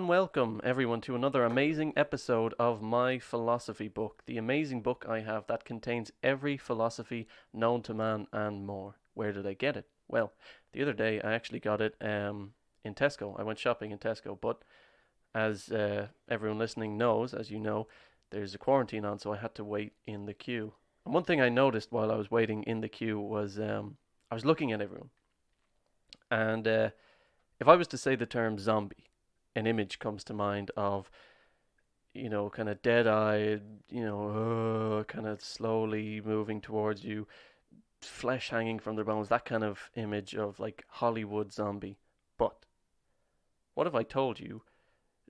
welcome everyone to another amazing episode of my philosophy book, the amazing book I have that contains every philosophy known to man and more. Where did I get it? Well, the other day I actually got it in Tesco. I went shopping in Tesco, but as everyone listening knows, as you know, there's a quarantine on, so I had to wait in the queue. And one thing I noticed while I was waiting in the queue was I was looking at everyone, and if I was to say the term zombie, an image comes to mind of, kind of dead-eyed, kind of slowly moving towards you, flesh hanging from their bones, that kind of image of like Hollywood zombie. But what if I told you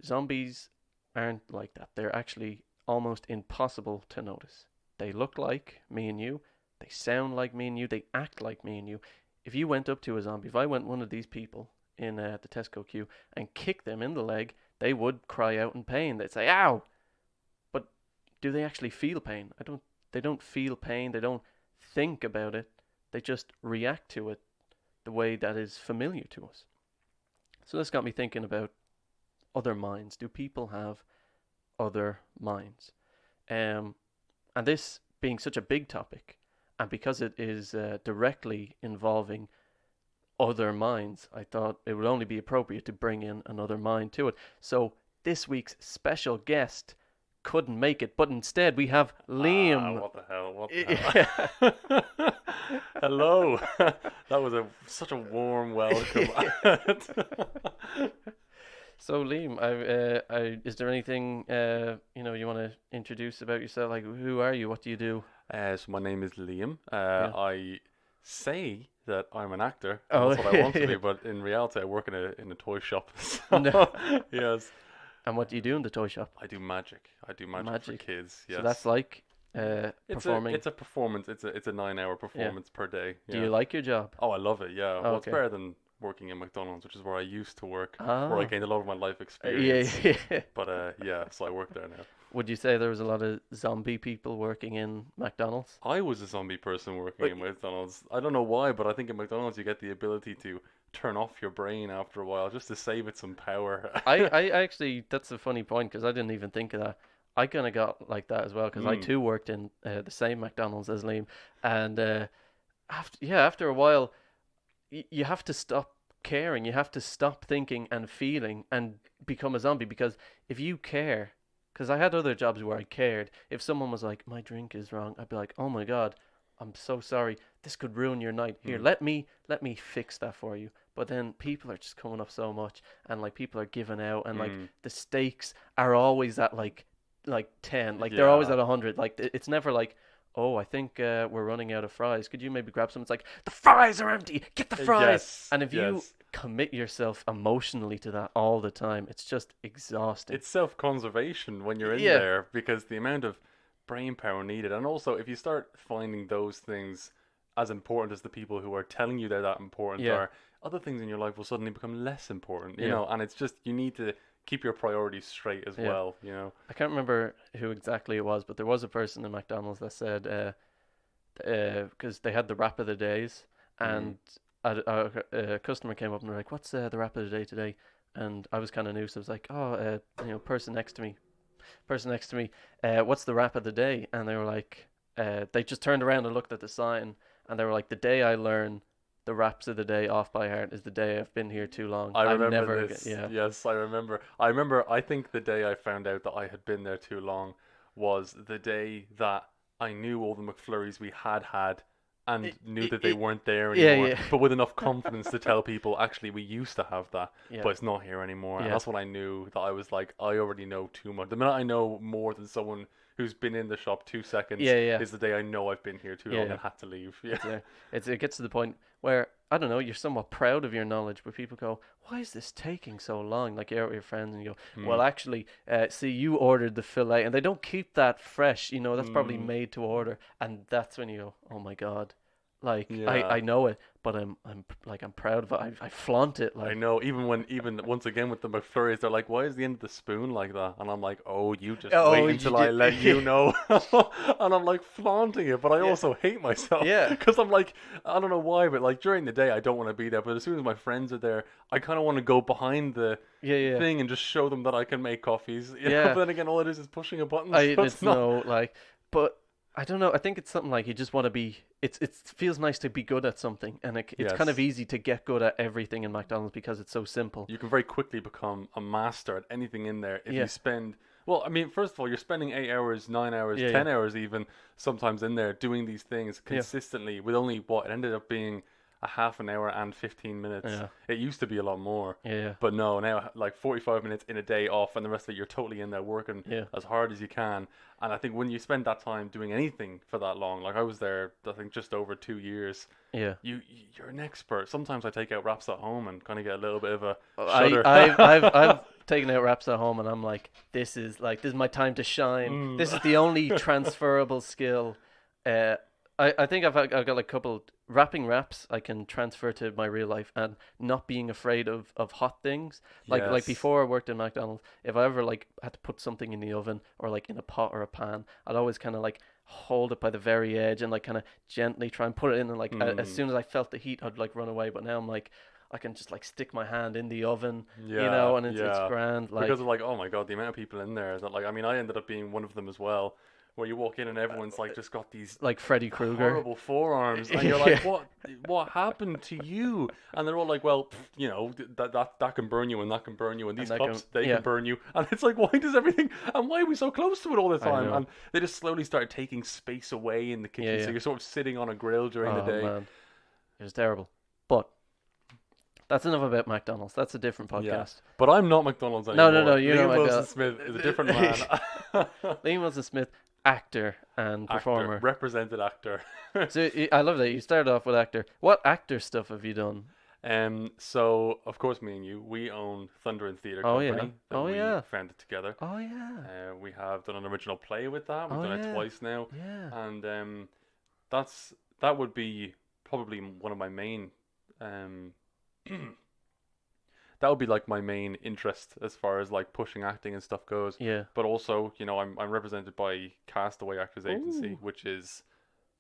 zombies aren't like that? They're actually almost impossible to notice. They look like me and you, they sound like me and you, they act like me and you. If you went up to a zombie, if I went one of these people in the Tesco queue and kicked them in the leg, they would cry out in pain. They'd say, "Ow!" But do they actually feel pain? They don't feel pain. They don't think about it. They just react to it the way that is familiar to us. So this got me thinking about other minds. Do people have other minds? And this being such a big topic, and because it is directly involving other minds, I thought it would only be appropriate to bring in another mind to it. So this week's special guest couldn't make it, but instead we have Liam. What the hell? What the hell? Hello. That was such a warm welcome. So Liam, is there anything you want to introduce about yourself? Like, who are you? What do you do? So my name is Liam. Yeah. I say that I'm an actor. Oh. That's what I want to be, but in reality, I work in a toy shop. So, No. yes, And what do you do in the toy shop? I do magic. I do magic for kids. Yes. So that's like performing. It's a performance. It's a 9-hour performance per day. Do Yeah. you like your job? Oh, I love it. Yeah. Oh, Well, it's okay. better than working in McDonald's, which is where I used to work, where Ah. I gained a lot of my life Yeah, experience. yeah. But yeah, so I work there now. Would you say there was a lot of zombie people working in McDonald's? I was a zombie person working But in McDonald's. I don't know why, but I think in McDonald's you get the ability to turn off your brain after a while just to save it some power. I actually, that's a funny point because I didn't even think of that. I kind of got like that as well because I Mm. too worked in the same McDonald's as Liam, and after a while, you have to stop caring. You have to stop thinking and feeling and become a zombie because if you care, because I had other jobs where I cared. If someone was like, "My drink is wrong," I'd be like, "Oh my God, I'm so sorry. This could ruin your night. Here, Mm. let me fix that for you." But then people are just coming up so much, and like people are giving out, and like Mm. the stakes are always at like 10, like they're always Yeah. at 100. Like it's never like, "Oh, I think we're running out of fries. Could you maybe grab some?" It's like the fries are empty. Get the fries. Yes. And if you Yes. commit yourself emotionally to that all the time, it's just exhausting. It's self-conservation when you're in Yeah. there because the amount of brain power needed, and also if you start finding those things as important as the people who are telling you they're that important Yeah. are, other things in your life will suddenly become less important, Yeah. and it's just you need to keep your priorities straight as Yeah. well. I can't remember who exactly it was, but there was a person in McDonald's that said, because they had the wrap of the days, and a customer came up and were like, "What's the wrap of the day today?" And I was kind of new, so I was like, "Oh, person next to me, what's the wrap of the day?" And they were like, they just turned around and looked at the sign, and they were like, "The day I learn the wraps of the day off by heart is the day I've been here too long. I I'm remember never this. yeah." Yes, I remember. I think the day I found out that I had been there too long was the day that I knew all the McFlurries we had and knew that they weren't there Yeah, anymore. yeah. But with enough confidence to tell people, actually, we used to have that, Yeah. but it's not here anymore. Yeah. And that's when I knew that I was like, I already know too much. The minute I know more than someone who's been in the shop 2 seconds Yeah, yeah. is the day I know I've been here too Yeah, long yeah. and had to leave. Yeah. It gets to the point where I don't know, you're somewhat proud of your knowledge, but people go, "Why is this taking so long?" Like you're out with your friends and you go, "Well, actually, see, you ordered the fillet," and they don't keep that fresh. That's probably Mm. made to order, and that's when you go, "Oh my God, Like Yeah. I know it, but I'm proud of it. I flaunt it. I Like know, even once again with the McFlurries, they're like, "Why is the end of the spoon like that?" And I'm like, "Oh, you just oh wait you until I did, let you know." And I'm like flaunting it, but I yeah also hate myself yeah because I'm like, I don't know why, but like during the day I don't want to be there, but as soon as my friends are there, I kind of want to go behind the yeah thing and just show them that I can make coffees. But yeah. then again, all it is pushing a button, I so it's it's not. no like, but I don't know. I think it's something like you just want to be. It feels nice to be good at something, and it's kind of Yes. easy to get good at everything in McDonald's because it's so simple. You can very quickly become a master at anything in there if you Yeah, spend. Well, I mean, first of all, you're spending 8 hours, 9 hours, yeah, yeah, 10 hours, even sometimes in there doing these things yeah, consistently with only what it ended up being a half an hour and 15 minutes. yeah, It used to be a lot more, yeah, but no, now like 45 minutes in a day off, and the rest of it you're totally in there working yeah, as hard as you can. And I think when you spend that time doing anything for that long, like I was there, I think just over 2 years, yeah. you're an expert. Sometimes I take out wraps at home and kind of get a little bit of a I shudder. I've taken out wraps at home, and I'm like, this is my time to shine. Mm. This is the only transferable skill. Uh, I think I've got like a couple wrapping wraps I can transfer to my real life, and not being afraid of hot things. Like Yes. before I worked in McDonald's, if I ever like had to put something in the oven or like in a pot or a pan, I'd always kind of like hold it by the very edge and like kind of gently try and put it in, and like as Mm. soon as I felt the heat, I'd like run away. But now I'm like, I can just like stick my hand in the oven, Yeah, and it's yeah. grand. Because Like of like, oh my God, the amount of people in there that like, I mean, I ended up being one of them as well, where you walk in and everyone's like just got these like Freddy Krueger. horrible forearms, and you're Yeah, like, what happened to you? And they're all like, well, that can burn you, and that can burn you, and and these that can cups they yeah can burn you, and it's like, why does everything, and why are we so close to it all the I time? know And they just slowly started taking space away in the yeah kitchen, so yeah. you're sort of sitting on a grill during the Oh day. man, it was terrible. But that's enough about McDonald's. That's a different Yeah, podcast. but I'm not McDonald's No. anymore. You know Liam my Wilson God. Smith is a different man. Liam Wilson Smith, actor and Actor, performer. represented actor. So I love that you started off with actor. What actor stuff have you done? So of course, me and you, we own Thunder and Theatre Oh yeah. Company that Oh we yeah. founded together. Oh yeah. We have done an original play with that. We've Oh done it yeah. twice now, Yeah. and that would be probably one of my main um that would be like my main interest as far as like pushing acting and stuff goes. Yeah. But also, I'm represented by Castaway Actors Agency, Ooh. which is,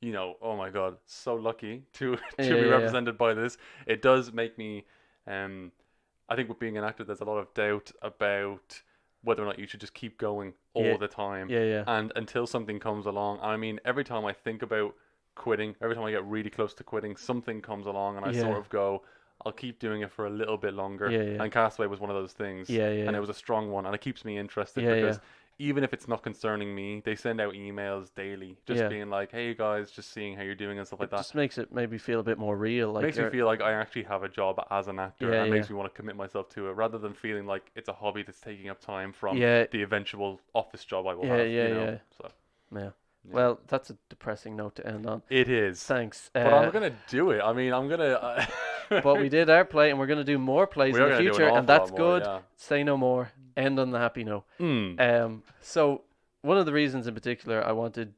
oh my God, so lucky to Yeah to be yeah yeah. represented by this. It does make me, I think with being an actor, there's a lot of doubt about whether or not you should just keep going Yeah. all the time, Yeah yeah. and until something comes along. And I mean, every time I think about quitting, every time I get really close to quitting, something comes along, and I Yeah. sort of go, I'll keep doing it for a little bit longer. Yeah yeah. And Castaway was one of those things, Yeah yeah. and it Yeah. was a strong one, and it keeps me interested Yeah yeah. because even if it's not concerning me, they send out emails daily, just Yeah. being like, "Hey guys, just seeing how you're doing and stuff like It that." just makes it maybe feel a bit more real. It Like makes me you're. feel like I actually have a job as an actor, Yeah and yeah. makes me want to commit myself to it, rather than feeling like it's a hobby that's taking up time from Yeah the eventual office job I will yeah have. yeah yeah. So Yeah. yeah, Well, that's a depressing note to end on. it is. Thanks. But I'm gonna do it. I mean, I'm gonna. But we did our play, and we're going to do more plays We in are the gonna do an future, and awful lot that's more. good. Yeah. Say no more. End on the happy note. Hmm. So one of the reasons in particular I wanted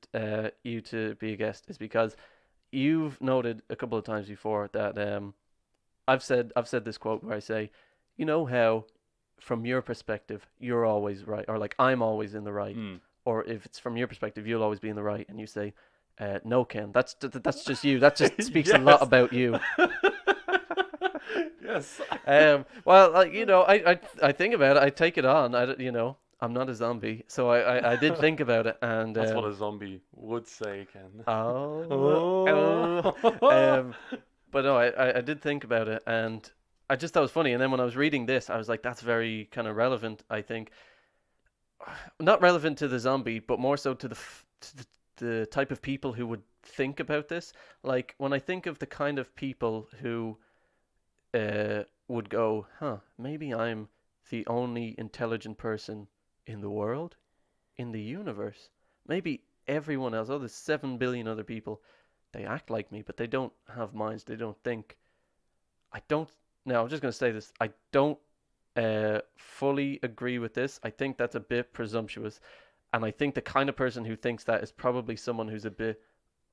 you to be a guest is because you've noted a couple of times before that I've said this quote where I say, you know how, from your perspective, you're always right, or like I'm always in the right, Hmm. or if it's from your perspective, you'll always be in the right, and you say, no, Ken, that's just you. That just speaks a lot Yes. about you. Yes. Well, like, I think about it. I take it on. I'm not a zombie, so I did think about it, and That's what a zombie would say, Ken. oh, Oh. but no, I did think about it, and I just thought it was funny. And then when I was reading this, I was like, that's very kind of relevant. I think not relevant to the zombie, but more so to the type of people who would think about this. Like when I think of the kind of people who would go, huh, maybe I'm the only intelligent person in the world, in the universe. Maybe everyone else, there's 7 billion other people, they act like me, but they don't have minds, they don't think. I don't, now I'm just going to say this, I don't fully agree with this. I think that's a bit presumptuous. And I think the kind of person who thinks that is probably someone who's a bit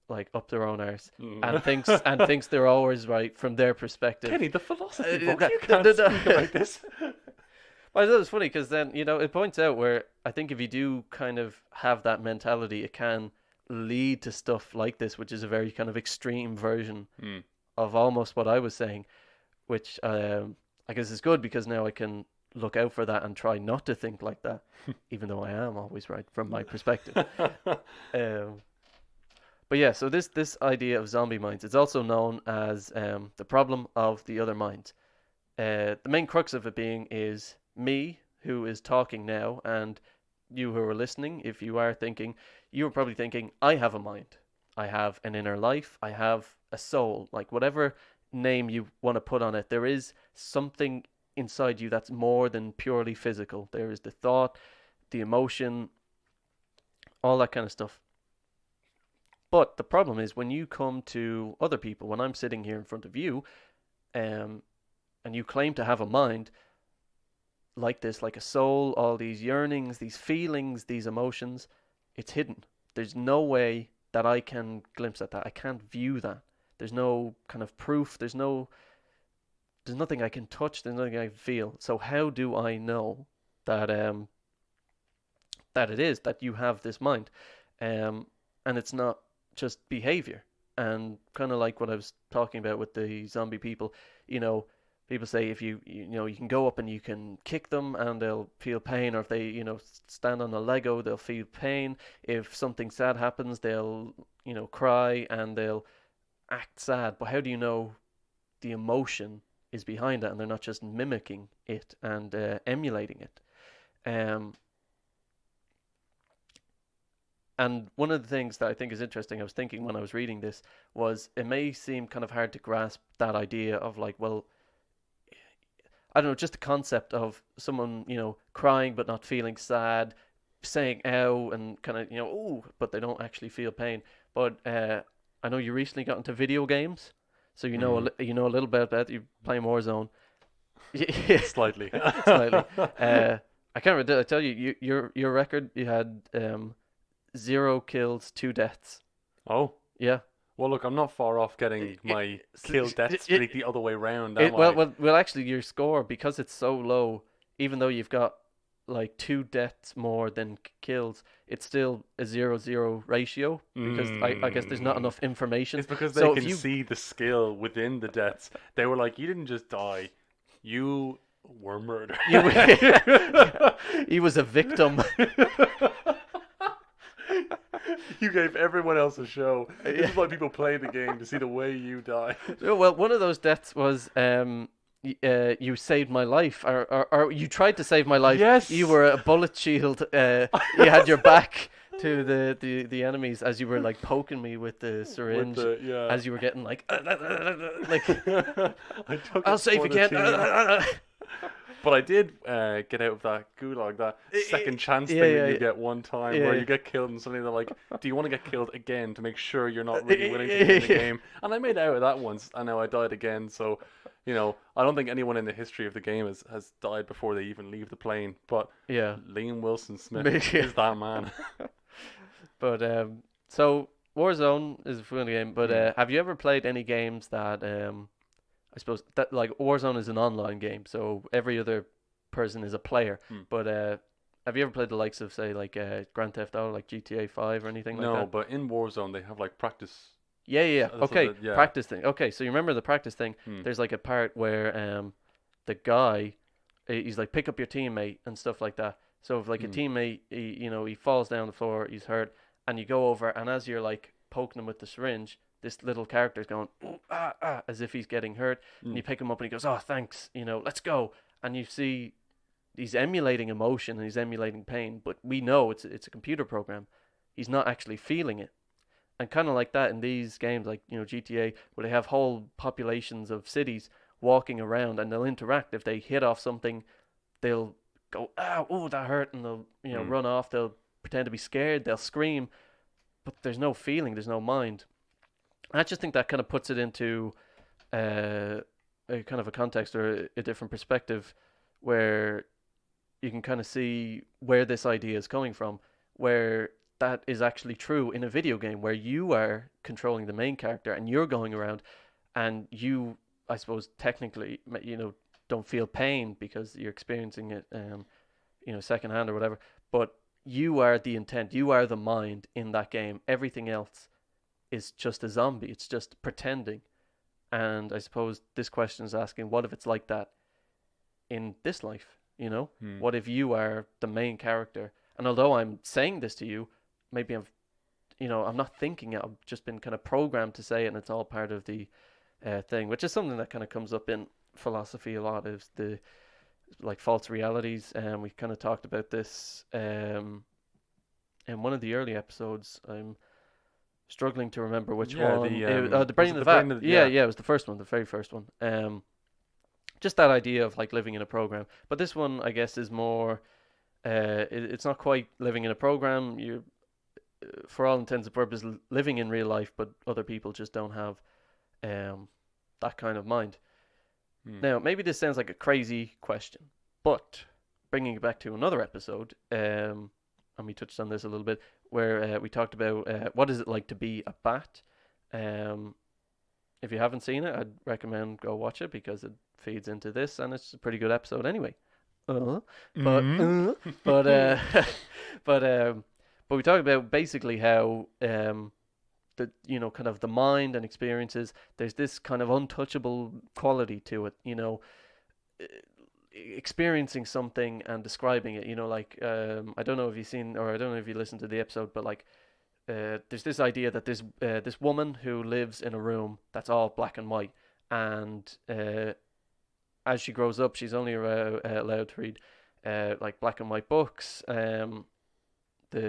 like up their own arse and Mm. thinks they're always right from their perspective. Kenny, the philosophy book. That- You the- can't the- speak the- about this. But I thought it was funny because then it points out where I think if you do kind of have that mentality, it can lead to stuff like this, which is a very kind of extreme version Hmm. of almost what I was saying, which I guess is good because now I can look out for that and try not to think like that, even though I am always right from my perspective. Um, but yeah, so this idea of zombie minds, it's also known as the problem of the other mind. The main crux of it being is me who is talking now, and you who are listening. If you are thinking, you are probably thinking, I have a mind, I have an inner life, I have a soul, like whatever name you want to put on it. There is something inside you that's more than purely physical. There is the thought, the emotion, all that kind of stuff. But the problem is when you come to other people, when I'm sitting here in front of you, um, and you claim to have a mind like this, like a soul, all these yearnings, these feelings, these emotions, it's hidden. There's no way that I can glimpse at that. I can't view that. There's no kind of proof. There's nothing I can touch. There's nothing I can feel. So how do I know that that it is that you have this mind, and it's not just behavior, and kind of like what I was talking about with the zombie people, you know, people say if you can go up and you can kick them and they'll feel pain, or if they stand on a Lego they'll feel pain. If something sad happens they'll cry and they'll act sad. But how do you know the emotion is behind that and they're not just mimicking it and emulating it? Um, And one of the things that I think is interesting, I was thinking when I was reading this, was it may seem kind of hard to grasp that idea of like, well, I don't know, just the concept of someone, crying but not feeling sad, saying ow and kind of, ooh, but they don't actually feel pain. But I know you recently got into video games, so Mm. you know a little bit about that. You play Warzone. Yeah, Slightly. slightly. I can't remember. Did I tell you, your record? You had 0 kills, 2 deaths. Oh. Yeah. Well, look, I'm not far off getting my kill death streak the other way round, am Well, I? actually, your score, because it's so low, even though you've got like 2 deaths more than kills, it's still a 0-0 ratio because I guess there's not Mm. enough information. It's because they So if can you see the skill within the deaths. They were like, you didn't just die, you were murdered. you he was a victim. You gave everyone else a show. This Yeah. is why people play the game, to see the way you die. Oh, well, one of those deaths was you saved my life, or you tried to save my life. Yes. You were a bullet shield. You had your back to the enemies as you were like poking me with the syringe, Yeah. as you were getting like I took I'll it save for the again. team. But I did get out of that gulag, that second chance yeah, thing yeah, that you yeah. get one time, Yeah, where yeah. you get killed and suddenly they're like, do you want to get killed again to make sure you're not really willing to be in the game? And I made out of that once, and now I died again. So, I don't think anyone in the history of the game has died before they even leave the plane. But Yeah. Liam Wilson Smith Yeah. is that man. But so Warzone is a fun game. But have you ever played any games that I suppose that like Warzone is an online game, so every other person is a player. Hmm. But have you ever played the likes of say like Grand Theft Auto, like GTA 5 or anything like No, that? but in Warzone they have like practice. Yeah, yeah. So Okay, that, yeah. practice thing. Okay, so you remember the practice thing? Hmm. There's like a part where the guy he's like pick up your teammate and stuff like that. So if like a teammate he falls down the floor, he's hurt, and you go over and as you're like poking him with the syringe, this little character's going "Ooh, ah ah" as if he's getting hurt, and you pick him up and he goes, "Oh, thanks, let's go." And you see he's emulating emotion and he's emulating pain, but we know it's a computer program. He's not actually feeling it. And kind of like that in these games, like GTA, where they have whole populations of cities walking around and they'll interact. If they hit off something, they'll go, "Ow, oh, that hurt," and they'll run off. They'll pretend to be scared. They'll scream, but there's no feeling. There's no mind. I just think that kind of puts it into a kind of a context or a different perspective, where you can kind of see where this idea is coming from, where that is actually true in a video game where you are controlling the main character and you're going around and you, I suppose, technically, don't feel pain because you're experiencing it, secondhand or whatever. But you are the intent, you are the mind in that game. Everything else is just a zombie. It's just pretending. And I suppose this question is asking, what if it's like that in this life? What if you are the main character? And although I'm saying this to you, maybe I'm not thinking it. I've just been kind of programmed to say it, and it's all part of the thing, which is something that kind of comes up in philosophy a lot. Is the like false realities, and we kind of talked about this in one of the early episodes. I'm struggling to remember which one. The brain of the vat. Yeah, it was the first one, the very first one. Just that idea of like living in a program. But this one, I guess, is more. It's not quite living in a program. You're, for all intents and purposes, living in real life, but other people just don't have that kind of mind. Now, maybe this sounds like a crazy question, but bringing it back to another episode, and we touched on this a little bit, where we talked about what is it like to be a bat. If you haven't seen it, I'd recommend go watch it because it feeds into this, and it's a pretty good episode anyway. But we talked about basically how the kind of the mind and experiences. There's this kind of untouchable quality to it. Experiencing something and describing it. Like I don't know if you've seen or I don't know if you listened to the episode, but like there's this idea that there's this woman who lives in a room that's all black and white, and as she grows up, she's only allowed to read like black and white books.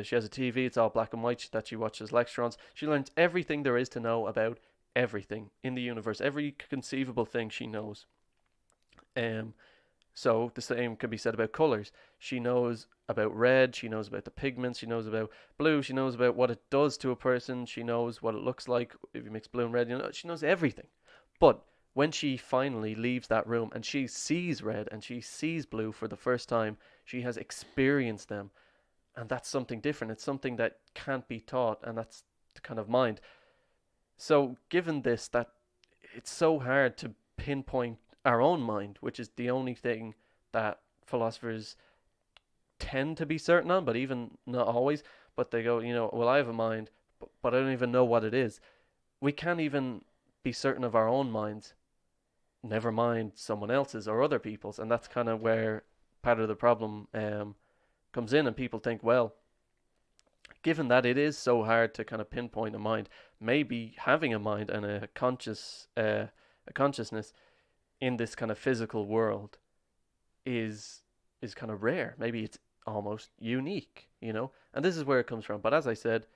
She has a TV, it's all black and white that she watches lecture on. She learns everything there is to know about everything in the universe, every conceivable thing she knows. So the same can be said about colors. She knows about red, she knows about the pigments, she knows about blue, she knows about what it does to a person, she knows what it looks like if you mix blue and red, she knows everything. But when she finally leaves that room and she sees red and she sees blue for the first time, she has experienced them. And that's something different. It's something that can't be taught, and that's the kind of mind. So given this, that it's so hard to pinpoint our own mind, which is the only thing that philosophers tend to be certain on, but even not always. But they go, well, I have a mind, but I don't even know what it is. We can't even be certain of our own minds, never mind someone else's or other people's. And that's kind of where part of the problem comes in, and people think, well, given that it is so hard to kind of pinpoint a mind, maybe having a mind and a consciousness in this kind of physical world is kind of rare. Maybe it's almost unique, and this is where it comes from. But as I said,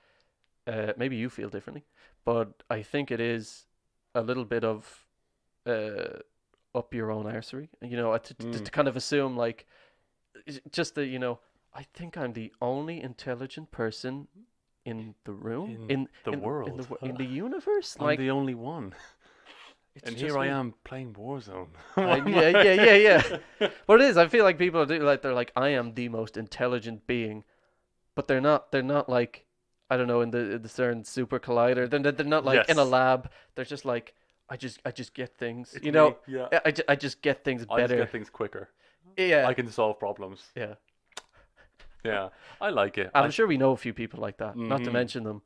maybe you feel differently, but I think it is a little bit of up your own arsery, to kind of assume like just the I think I'm the only intelligent person in the room, in the world, in the universe. I'm like the only one. And here I am playing Warzone. yeah. But it is. I feel like people do like they're like, I am the most intelligent being, but they're not. They're not like, I don't know, in the CERN super collider. They're not like in a lab. They're just like, I just get things. It's me. Yeah. I just get things better. I just get things quicker. Yeah. I can solve problems. Yeah. Yeah, I like it. I'm sure we know a few people like that, not to mention them.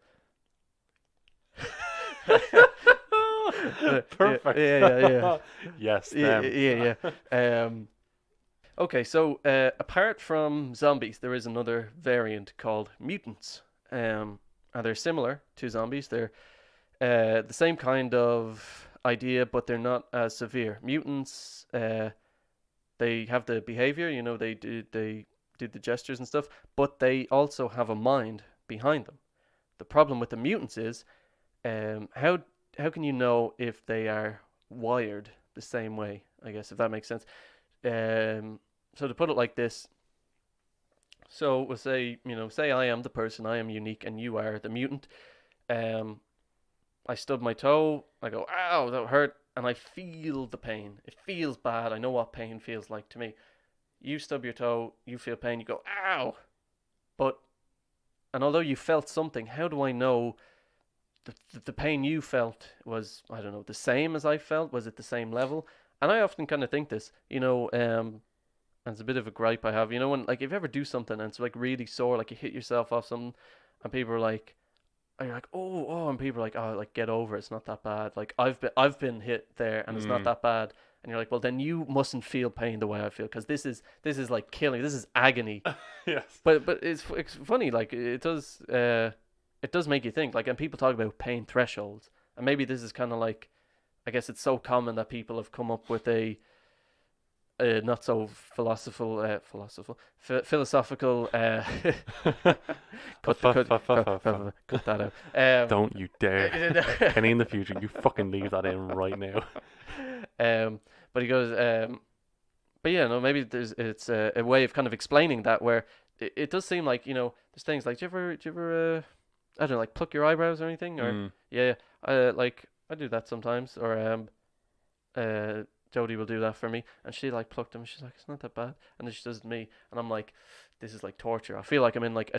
Perfect. Yeah. Yes, them. Yeah. Okay, so apart from zombies, there is another variant called mutants. And they're similar to zombies. They're the same kind of idea, but they're not as severe. Mutants, they have the behavior, they do the gestures and stuff, but they also have a mind behind them. The problem with the mutants is, how can you know if they are wired the same way? I guess, if that makes sense. So to put it like this, so we'll say, say I am the person, I am unique, and you are the mutant. I stub my toe, I go, ow, that hurt, and I feel the pain. It feels bad. I know what pain feels like to me. You stub your toe, you feel pain, you go, ow. But And although you felt something, how do I know the pain you felt was, I don't know, the same as I felt? Was it the same level? And I often kind of think this, and it's a bit of a gripe I have. When like if you ever do something and it's like really sore, like you hit yourself off something, and people are like, and you're like, oh, and people are like, oh, like get over it, it's not that bad. Like I've been hit there and it's not Mm. that bad. And you're like, well, then you mustn't feel pain the way I feel because this is like killing. This is agony. Yes. But it's funny. Like it does make you think. Like, and people talk about pain thresholds, and maybe this is kind of like, I guess it's so common that people have come up with a not so philosophical cut, cut, cut that out. Don't you dare. Kenny, in the future, you fucking leave that in right now. But he goes, but yeah, no, maybe it's a way of kind of explaining that where it does seem like there's things like do you ever I don't know, like pluck your eyebrows or anything, or Mm. yeah, like I do that sometimes, or uh Jodie will do that for me, and she like plucked them. She's like, it's not that bad, and then she does it to me, and I'm like, this is like torture. I feel like I'm in like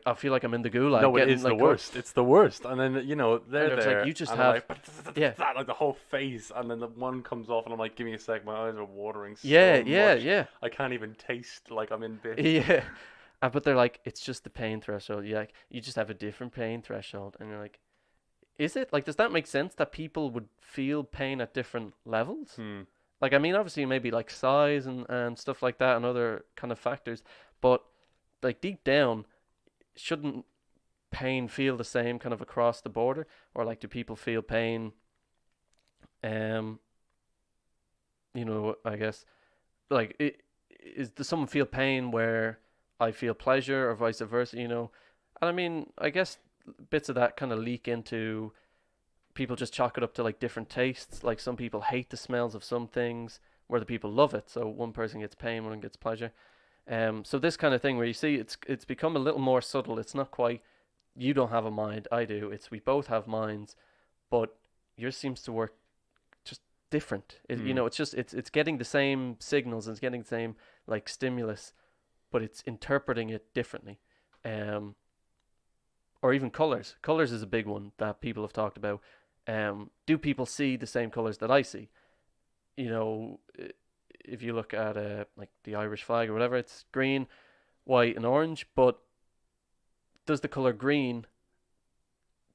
I feel like I'm in the gulag No, it getting is the like worst. It's the worst. And then, and they're it's like there, you just and I'm have like, yeah like the whole face, and then the one comes off, and I'm like, give me a sec, my eyes are watering yeah so yeah much. yeah I can't even taste like I'm in bits. yeah. But they're like, it's just the pain threshold. You just have a different pain threshold, and you're like, is it? Like, does that make sense that people would feel pain at different levels? Hmm. Like, I mean, obviously, maybe like size and stuff like that, and other kind of factors, but like deep down, shouldn't pain feel the same kind of across the border, or like do people feel pain? Um, I guess like does someone feel pain where I feel pleasure or vice versa? And I mean, I guess bits of that kind of leak into people just chalk it up to like different tastes. Like some people hate the smells of some things, where the people love it. So one person gets pain, one gets pleasure. So this kind of thing where you see it's become a little more subtle. It's not quite you don't have a mind, I do. It's we both have minds, but yours seems to work just different. Hmm. It's just it's getting the same signals and it's getting the same like stimulus, but it's interpreting it differently. Um, or even colors. Colors is a big one that people have talked about. Do people see the same colors that I see? You know, if you look at like the Irish flag or whatever, it's green, white, and orange. But does the color green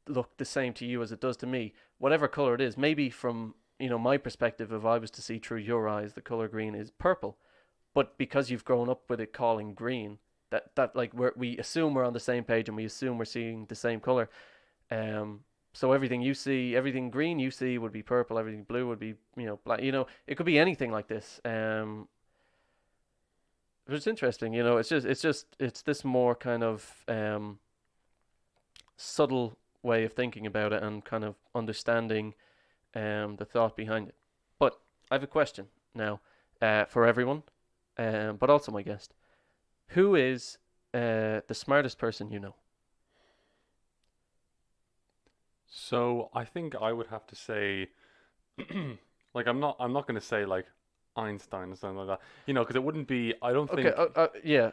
look the same to you as it does to me? Whatever color it is, maybe from my perspective, if I was to see through your eyes, the color green is purple. But because you've grown up with it calling green, that like we assume we're on the same page and we assume we're seeing the same color. Um, so everything you see, everything green you see would be purple. Everything blue would be black. It could be anything like this. But it's interesting. It's this more kind of subtle way of thinking about it and kind of understanding the thought behind it. But I have a question now for everyone, but also my guest. Who is the smartest person you know? So I think I would have to say, like I'm not gonna say like Einstein or something like that, because it wouldn't be. I don't Okay, think. yeah.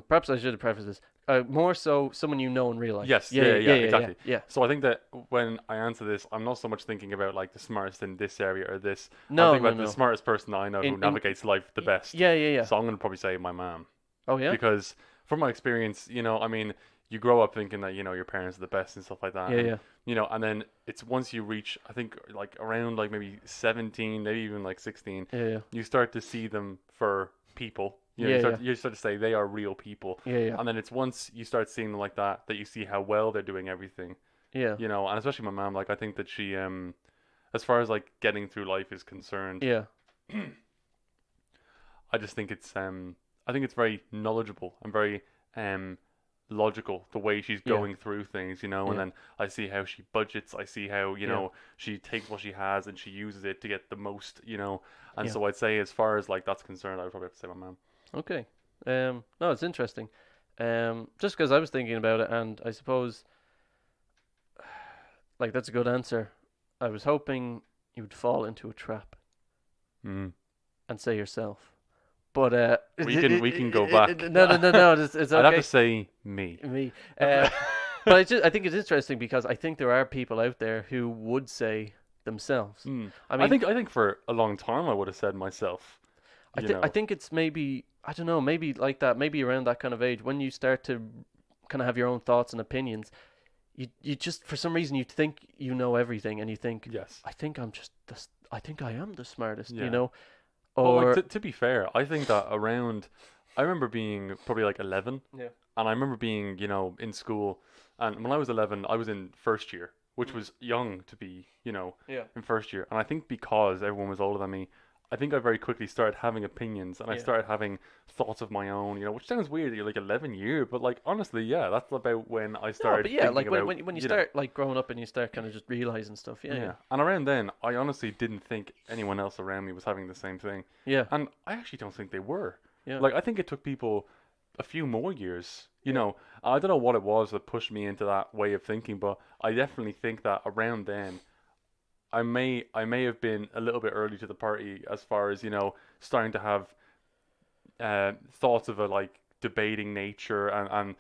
Perhaps I should have prefaced this. More so, someone you know in real life. Yes, Yeah, yeah, yeah, yeah, yeah, yeah, yeah, exactly. yeah. So I think that when I answer this, I'm not so much thinking about like the smartest in this area or this. I'm No, thinking no, about the no. smartest person I know who In navigates life the best. yeah, yeah, yeah. So I'm gonna probably say my mom. Oh yeah, Because from my experience, I mean, you grow up thinking that your parents are the best and stuff like that, yeah, and yeah, and then it's once you reach, I think, like around like maybe 17, maybe even like 16, yeah, yeah, you start to see them for people. yeah, yeah, You start to say they are real people, yeah, yeah, and then it's once you start seeing them like that you see how well they're doing everything. yeah, And especially my mom, like I think that she, as far as like getting through life is concerned, yeah, I just think I think it's very knowledgeable and very um logical the way she's yeah, going through things, and yeah, then I see how she budgets, I see how, yeah, she takes what she has and she uses it to get the most, and yeah. so I'd say as far as like that's concerned, I would probably have to say my mom. Okay. No, it's interesting. Just because I was thinking about it, and I suppose like that's a good answer. I was hoping you would fall into a trap Mm. and say yourself. But We can go back. no. It's I'd have okay. to say me. Me. But I think it's interesting because I think there are people out there who would say themselves. Hmm. I I mean, think for a long time I would have said myself. You I know. think it's maybe I don't know, maybe like that, maybe around that kind of age when you start to kind of have your own thoughts and opinions. You just for some reason you think you know everything, and you think Yes. I think I'm just I think I am the smartest, you Yeah. know, Well, like or to be fair, I think that around, I remember being probably like 11, yeah, and I remember being, in school, and when I was 11, I was in first year, which mm, was young to be, yeah, in first year. And I think because everyone was older than me, I think I very quickly started having opinions, and I yeah. started having thoughts of my own, which sounds weird that you're like 11 year, but like honestly, yeah, that's about when I No, but started yeah, thinking like when about, when you start like growing up and you start kind of just realizing stuff. Yeah, yeah, yeah. And around then, I honestly didn't think anyone else around me was having the same thing. yeah, And I actually don't think they were. yeah, Like, I think it took people a few more years. yeah, I don't know what it was that pushed me into that way of thinking, but I definitely think that around then, I may have been a little bit early to the party as far as, starting to have thoughts of a like debating nature and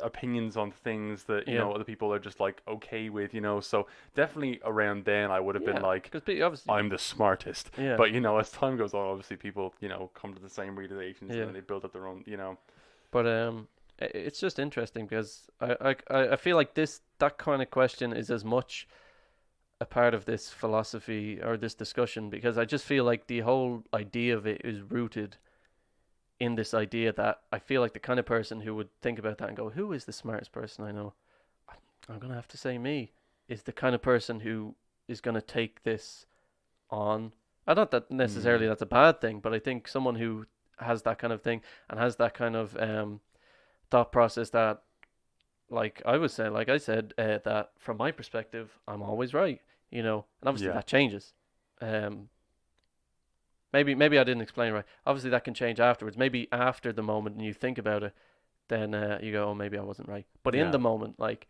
opinions on things that yeah, other people are just like okay with. So definitely around then I would have been yeah. like, Because obviously, I'm the smartest. yeah, But as time goes on, obviously people come to the same realizations, and yeah. then they build up their own. But it's just interesting because I feel like that kind of question is as much a part of this philosophy or this discussion because I just feel like the whole idea of it is rooted in this idea that I feel like the kind of person who would think about that and go, "Who is the smartest person I know?" I'm gonna have to say me is the kind of person who is gonna take this on. Not that necessarily Mm, that's a bad thing, but I think someone who has that kind of thing and has that kind of thought process that, like I was saying, like I said, that from my perspective, I'm always right, and obviously yeah. that changes. Um, maybe I didn't explain right. Obviously that can change afterwards. Maybe after the moment and you think about it, then you go, oh, maybe I wasn't right. But in Yeah. the moment, like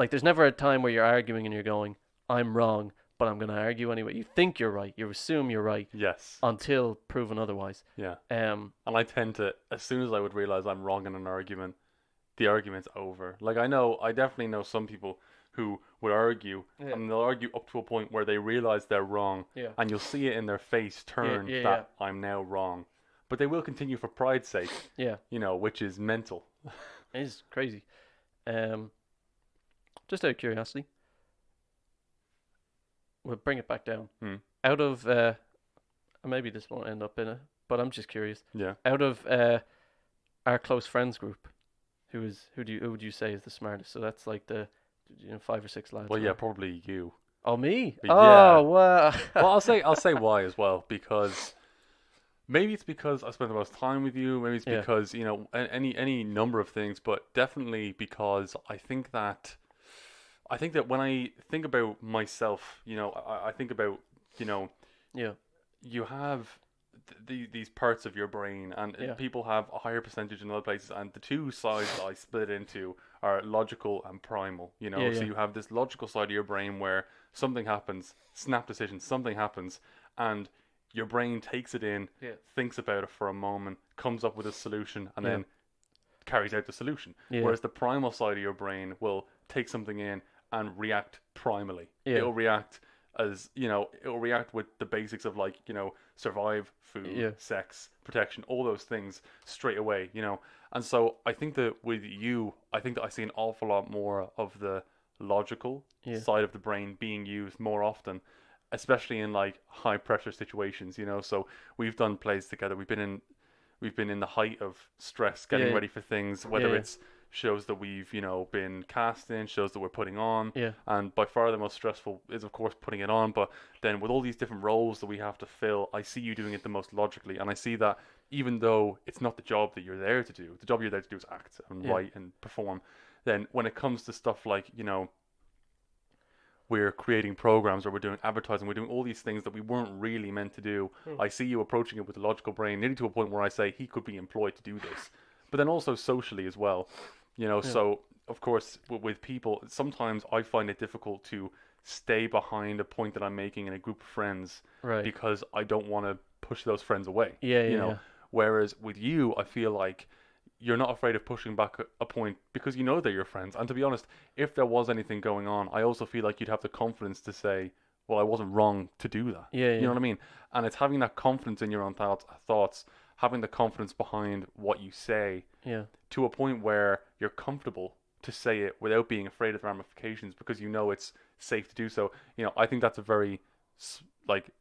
there's never a time where you're arguing and you're going, I'm wrong, but I'm going to argue anyway. You think you're right. You assume you're right Yes. until proven otherwise. Yeah. Um, And I tend to, as soon as I would realize I'm wrong in an argument, the argument's over. Like I definitely know some people who would argue, yeah, and they'll argue up to a point where they realize they're wrong, yeah, and you'll see it in their face yeah, turn yeah, yeah, that I'm now wrong. But they will continue for pride's sake, yeah. which is mental. It's crazy. Um, just out of curiosity, we'll bring it back down. Hmm. Out of maybe this won't end up in it, but I'm just curious. Yeah. Out of our close friends group, who would you say is the smartest? So that's like the 5 or 6 lads. Well, yeah, Or probably you. oh me? But yeah. Oh wow. Well, I'll say why as well, because maybe it's because I spent the most time with you. Maybe it's Yeah, because any number of things, but definitely because I think that when I think about myself, I think about, you know, yeah, you have these parts of your brain, and yeah, people have a higher percentage in other places, and the two sides that I split into are logical and primal. yeah, So yeah, you have this logical side of your brain where something happens, snap decision, something happens, and your brain takes it in, yeah, thinks about it for a moment, comes up with a solution, and yeah, then carries out the solution. yeah, Whereas the primal side of your brain will take something in and react primally. yeah, It'll react it'll react with the basics of like, survive, food, yeah, sex, protection, all those things straight away. And so I think that with you, I think that I see an awful lot more of the logical yeah, side of the brain being used more often, especially in like high pressure situations. So we've done plays together. We've been in the height of stress, getting yeah, ready for things, yeah, whether yeah, it's shows that we've, been cast in, shows that we're putting on. yeah, And by far the most stressful is, of course, putting it on. But then with all these different roles that we have to fill, I see you doing it the most logically. And I see that even though it's not the job that you're there to do, the job you're there to do is act and yeah, write and perform. Then when it comes to stuff like, we're creating programs or we're doing advertising, we're doing all these things that we weren't really meant to do. hmm, I see you approaching it with a logical brain, nearly to a point where I say he could be employed to do this. But then also socially as well, yeah, so of course with people, sometimes I find it difficult to stay behind a point that I'm making in a group of friends right, because I don't want to push those friends away. yeah, You yeah, know, yeah, Whereas with you, I feel like you're not afraid of pushing back a point because you know they're your friends. And to be honest, if there was anything going on, I also feel like you'd have the confidence to say, well, I wasn't wrong to do that. Yeah, You know yeah, what I mean? And it's having that confidence in your own thoughts, having the confidence behind what you say yeah, to a point where you're comfortable to say it without being afraid of the ramifications because you know it's safe to do so. I think that's a very like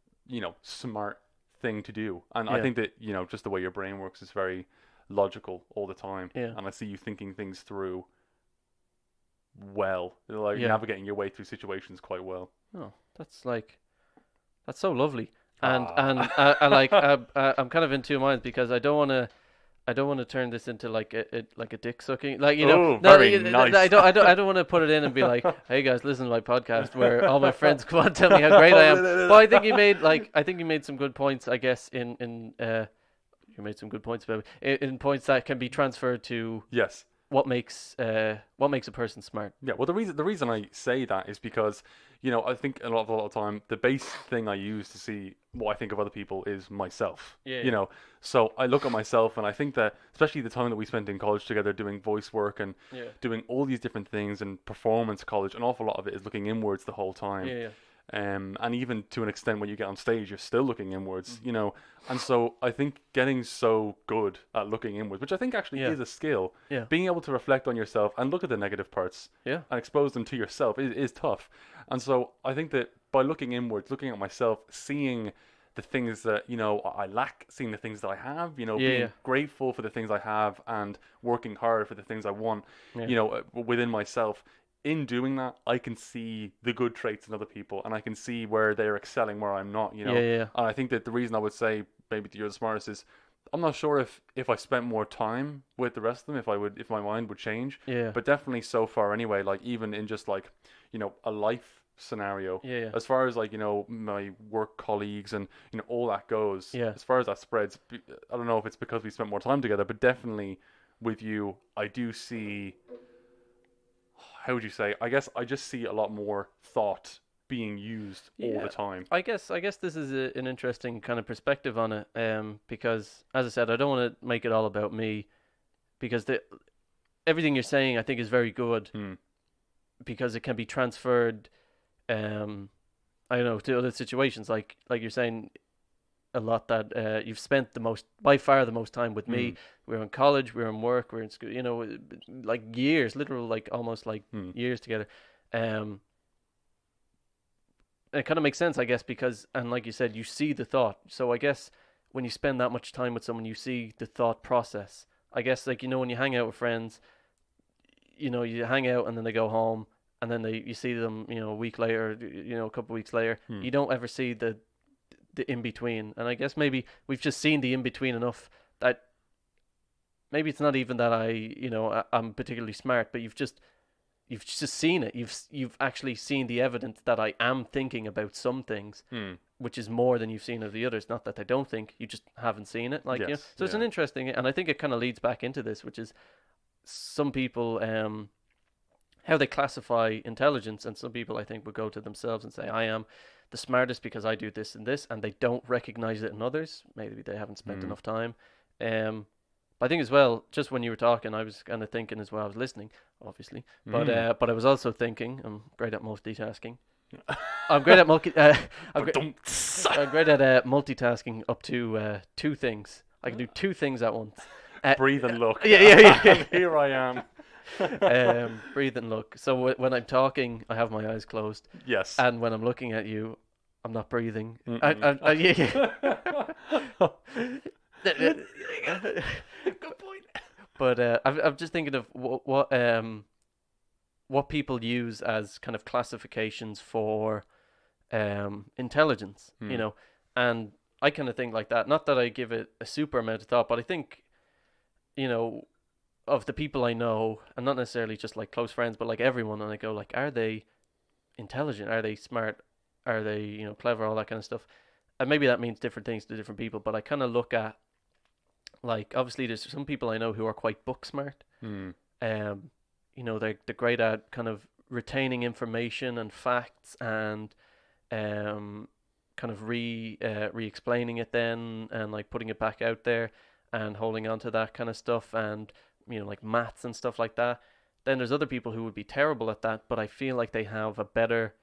smart thing to do, and I yeah, think that just the way your brain works is very logical all the time, yeah, and I see you thinking things through well, like yeah. navigating your way through situations quite well. Oh, that's so lovely. And Ah. I'm kind of in two minds because I don't want to turn this into like a dick sucking, like, Oh, no, very nice. I don't want to put it in and be like, hey guys, listen to my podcast where all my friends come on and tell me how great I am. But I think you made some good points, I guess, in you made some good points about in points that can be transferred to Yes. what makes a person smart. Yeah, well, the reason I say that is because, I think a lot of time the base thing I use to see what I think of other people is myself. Yeah, You yeah, know, so I look at myself and I think that, especially the time that we spent in college together doing voice work and yeah, doing all these different things and performance college, an awful lot of it is looking inwards the whole time. yeah, yeah. And even to an extent when you get on stage, you're still looking inwards, Mhm. And so I think getting so good at looking inwards, which I think actually Yeah, is a skill, yeah, being able to reflect on yourself and look at the negative parts yeah, and expose them to yourself is tough. And so I think that by looking inwards, looking at myself, seeing the things that, I lack, seeing the things that I have, yeah, yeah, being grateful for the things I have and working hard for the things I want, yeah, within myself. In doing that, I can see the good traits in other people and I can see where they're excelling, where I'm not. yeah, yeah, And I think that the reason I would say maybe that you're the smartest is I'm not sure if I spent more time with the rest of them, if my mind would change, yeah, but definitely so far anyway, like even in just like, a life scenario, yeah, yeah, as far as like, my work colleagues and, all that goes, yeah. as far as that spreads, I don't know if it's because we spent more time together, but definitely with you, I do see, how would you say? I guess I just see a lot more thought being used all the Yeah, time. I guess this is an interesting kind of perspective on it. Because as I said, I don't want to make it all about me because everything you're saying I think is very good Hmm. because it can be transferred. Um, I don't know, to other situations, like you're saying a lot that you've spent by far the most time with Hmm. me. We were in college, we were in work, we were in school. Like years, literal, like almost like Hmm. years together. Um, it kind of makes sense, I guess, because, and like you said, you see the thought. So I guess when you spend that much time with someone, you see the thought process. I guess, like, when you hang out with friends, you hang out and then they go home and then you see them, a week later, a couple of weeks later. Hmm. You don't ever see the in between. And I guess maybe we've just seen the in between enough that maybe it's not even that I'm particularly smart, but you've just seen it. You've actually seen the evidence that I am thinking about some things, Hmm. which is more than you've seen of the others. Not that they don't think, you just haven't seen it. Like, Yes. so it's an Yeah. interesting, and I think it kind of leads back into this, which is some people, how they classify intelligence, and some people I think would go to themselves and say, I am the smartest because I do this and they don't recognize it in others. Maybe they haven't spent Hmm. enough time. But I think as well, just when you were talking, I was kind of thinking as well. I was listening, obviously, but Hmm. I was also thinking. I'm great at multitasking. I'm great at multi. I'm, But great, don't. I'm great at multitasking up to two things. I can do two things at once. Uh, Breathe and look. yeah, yeah, And yeah. here I am. Breathe and look. So when I'm talking, I have my eyes closed, Yes. and when I'm looking at you, I'm not breathing. Mm-mm. Yeah. Good point. But I'm just thinking of what people use as kind of classifications for intelligence, Hmm. and I kind of think like that. Not that I give it a super amount of thought, but I think, you know, of the people I know, and not necessarily just like close friends, but like everyone, and I go like, are they intelligent? Are they smart? Are they, clever? All that kind of stuff. And maybe that means different things to different people, but I kind of look at, like, obviously there's some people I know who are quite book smart. Hmm. Um, they're great at kind of retaining information and facts and kind of re explaining it then and like putting it back out there. and holding on to that kind of stuff, and like maths and stuff like that. Then there's other people who would be terrible at that, but I feel like they have a better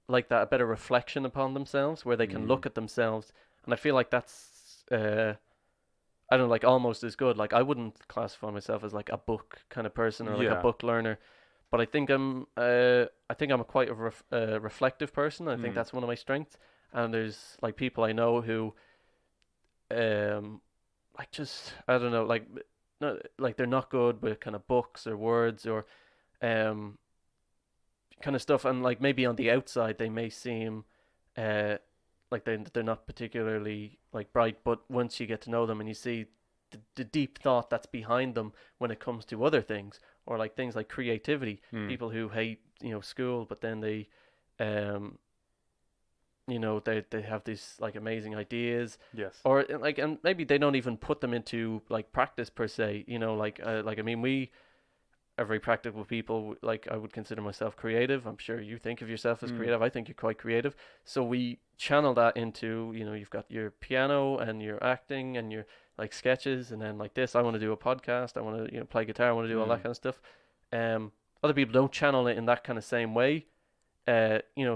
reflection upon themselves, where they can Mm. look at themselves, and I feel like that's I don't know, like almost as good. Like I wouldn't classify myself as like a book kind of person or like a Yeah. book learner, but I think I'm a quite a reflective person. I think Mm. that's one of my strengths. And there's like people I know who um like just I don't know, like no, like they're not good with kind of books or words or um kind of stuff, and like maybe on the outside they may seem uh like they're not particularly like bright, but once you get to know them and you see the deep thought that's behind them when it comes to other things, or like things like creativity, Mm. people who hate school, but then they um they have these like amazing ideas, Yes. or like, and maybe they don't even put them into like practice per se, like I mean, we are very practical people. Like I would consider myself creative. I'm sure you think of yourself as Mm. creative. I think you're quite creative. So we channel that into, you've got your piano and your acting and your like sketches, and then like this, I want to do a podcast. I want to play guitar. I want to do all that Mm. kind of stuff. Other people don't channel it in that kind of same way.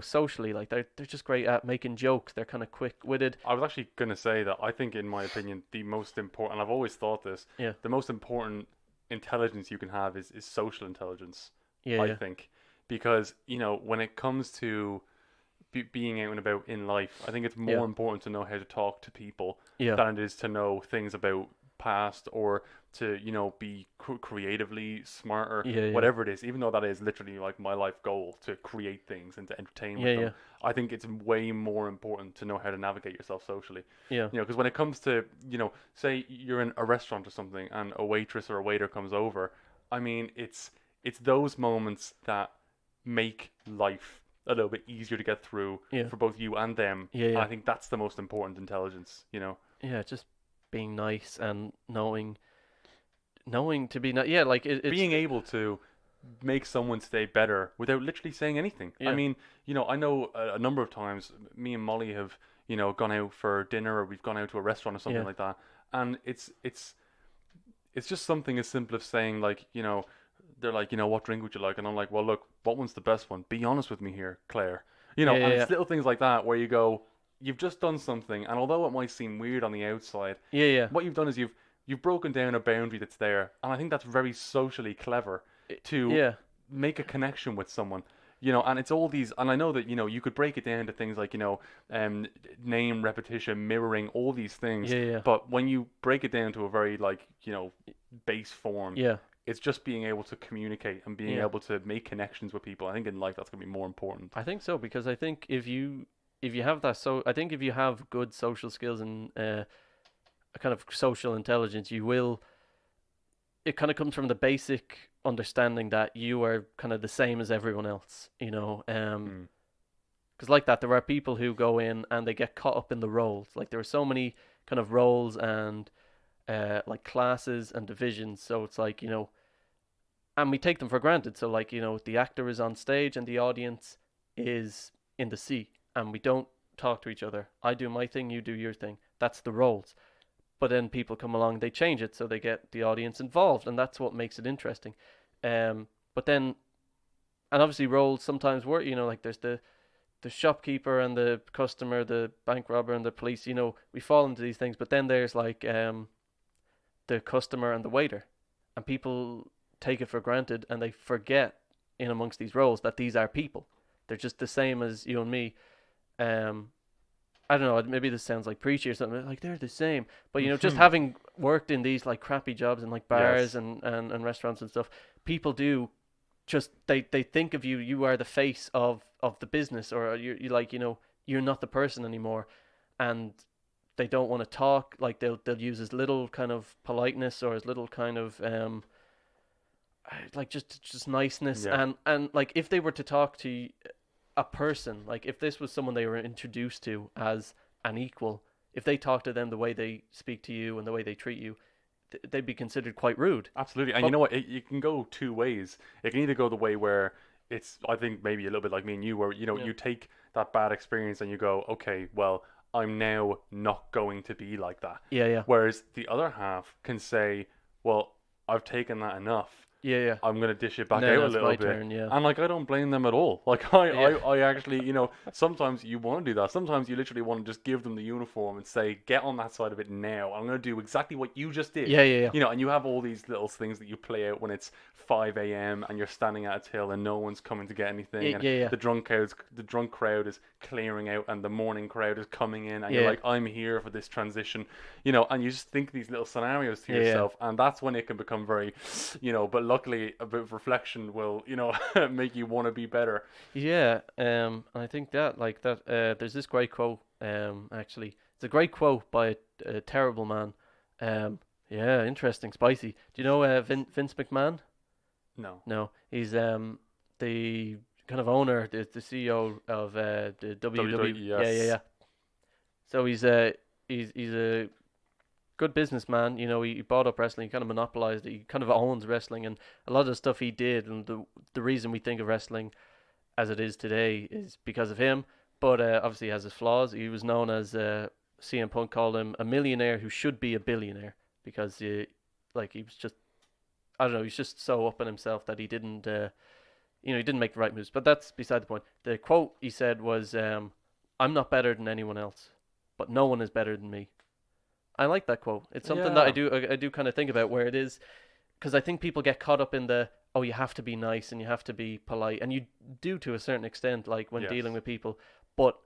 Socially, like they're just great at making jokes. They're kind of quick witted. I was actually going to say that I think, in my opinion, the most important, and I've always thought this, Yeah, the most important intelligence you can have is social intelligence, yeah, I yeah, think. Because, when it comes to being out and about in life, I think it's yeah, more important to know how to talk to people yeah, than it is to know things about past, or to be creatively smarter, yeah, yeah, whatever it is. Even though that is literally like my life goal, to create things and to entertain yeah, with them, yeah, I think it's way more important to know how to navigate yourself socially. yeah, Because when it comes to, say you're in a restaurant or something and a waitress or a waiter comes over, I mean, it's those moments that make life a little bit easier to get through yeah, for both you and them. yeah, And yeah, I think that's the most important intelligence. yeah. Just being nice and knowing to be not. Yeah, like it's Being able to make someone's day better without literally saying anything. I yeah, mean, I know a number of times me and Molly have, gone out for dinner, or we've gone out to a restaurant or something yeah, like that, and it's just something as simple as saying, like, they're like, what drink would you like? And I'm like, well, look, what one's the best one? Be honest with me here, Claire. yeah, And yeah, it's little things like that where you go, you've just done something, and although it might seem weird on the outside, yeah, yeah, what you've done is you've broken down a boundary that's there, and I think that's very socially clever to yeah, make a connection with someone. And it's all these, and I know that you could break it down to things like um, name repetition, mirroring, all these things. yeah, yeah, But when you break it down to a very, like, base form, yeah, it's just being able to communicate and being yeah. able to make connections with people. I think in life that's gonna be more important. I think so, because I think if you have that, so I think if you have good social skills and a kind of social intelligence, you will. It kind of comes from the basic understanding that you are kind of the same as everyone else, Mm. because like that, there are people who go in and they get caught up in the roles. Like there are so many kind of roles and like classes and divisions. So it's like and we take them for granted. So like the actor is on stage and the audience is in the seat, and we don't talk to each other. I do my thing, you do your thing. That's the roles. But then people come along, they change it so they get the audience involved, and that's what makes it interesting. But then, and obviously roles sometimes work. Like there's the shopkeeper and the customer, the bank robber and the police. We fall into these things. But then there's like the customer and the waiter, and people take it for granted and they forget in amongst these roles that these are people. They're just the same as you and me. Um, I don't know. Maybe this sounds like preachy or something. Like they're the same, but just Mhm. having worked in these like crappy jobs in like bars Yes. and restaurants and stuff, people do just they think of you. You are the face of the business, or you like you're not the person anymore, and they don't want to talk. Like they'll use as little kind of politeness or as little kind of like just niceness, Yeah. and like if they were to talk to a person, like if this was someone they were introduced to as an equal, if they talk to them the way they speak to you and the way they treat you, they'd be considered quite rude. Absolutely. And you But know what? It can go two ways. It can either go the way where it's, I think, maybe a little bit like me and you, where, yeah, you take that bad experience and you go, okay, well, I'm now not going to be like that. Yeah, yeah, Whereas the other half can say, well, I've taken that enough. yeah, yeah. I'm gonna dish it back No, out a it's little my bit. turn. Yeah, And like I don't blame them at all. Like I, I, yeah, I actually, sometimes you want to do that. Sometimes you literally want to just give them the uniform and say, get on that side of it now. I'm gonna do exactly what you just did. yeah, yeah, yeah. And you have all these little things that you play out when it's 5 a.m. and you're standing at a till and no one's coming to get anything, Yeah, and yeah, yeah. the drunk crowd is clearing out and the morning crowd is coming in, and you're Yeah. like, I'm here for this transition, and you just think these little scenarios to Yeah, yeah. yourself, and that's when it can become very, but luckily a bit of reflection will, make you want to be better. Yeah, I think that like that. There's this great quote. Actually, it's a great quote by a terrible man. Yeah, interesting, spicy. Do you know Vince McMahon? No. No, he's the kind of owner, the CEO of the WWE. WWE, Yeah, yeah, yes. yeah. So he's a good businessman. He bought up wrestling, he kind of monopolized it, he kind of owns wrestling, and a lot of the stuff he did, and the reason we think of wrestling as it is today is because of him. But obviously, he has his flaws. He was known as CM Punk called him a millionaire who should be a billionaire because he was just, I don't know, he's just so up in himself that he didn't he didn't make the right moves. But that's beside the point. The quote he said was, "I'm not better than anyone else, but no one is better than me." I like that quote. It's something that Yeah. I do kind of think about where it is, because I think people get caught up in the, oh, you have to be nice and you have to be polite, and you do to a certain extent, like when Yes. dealing with people, but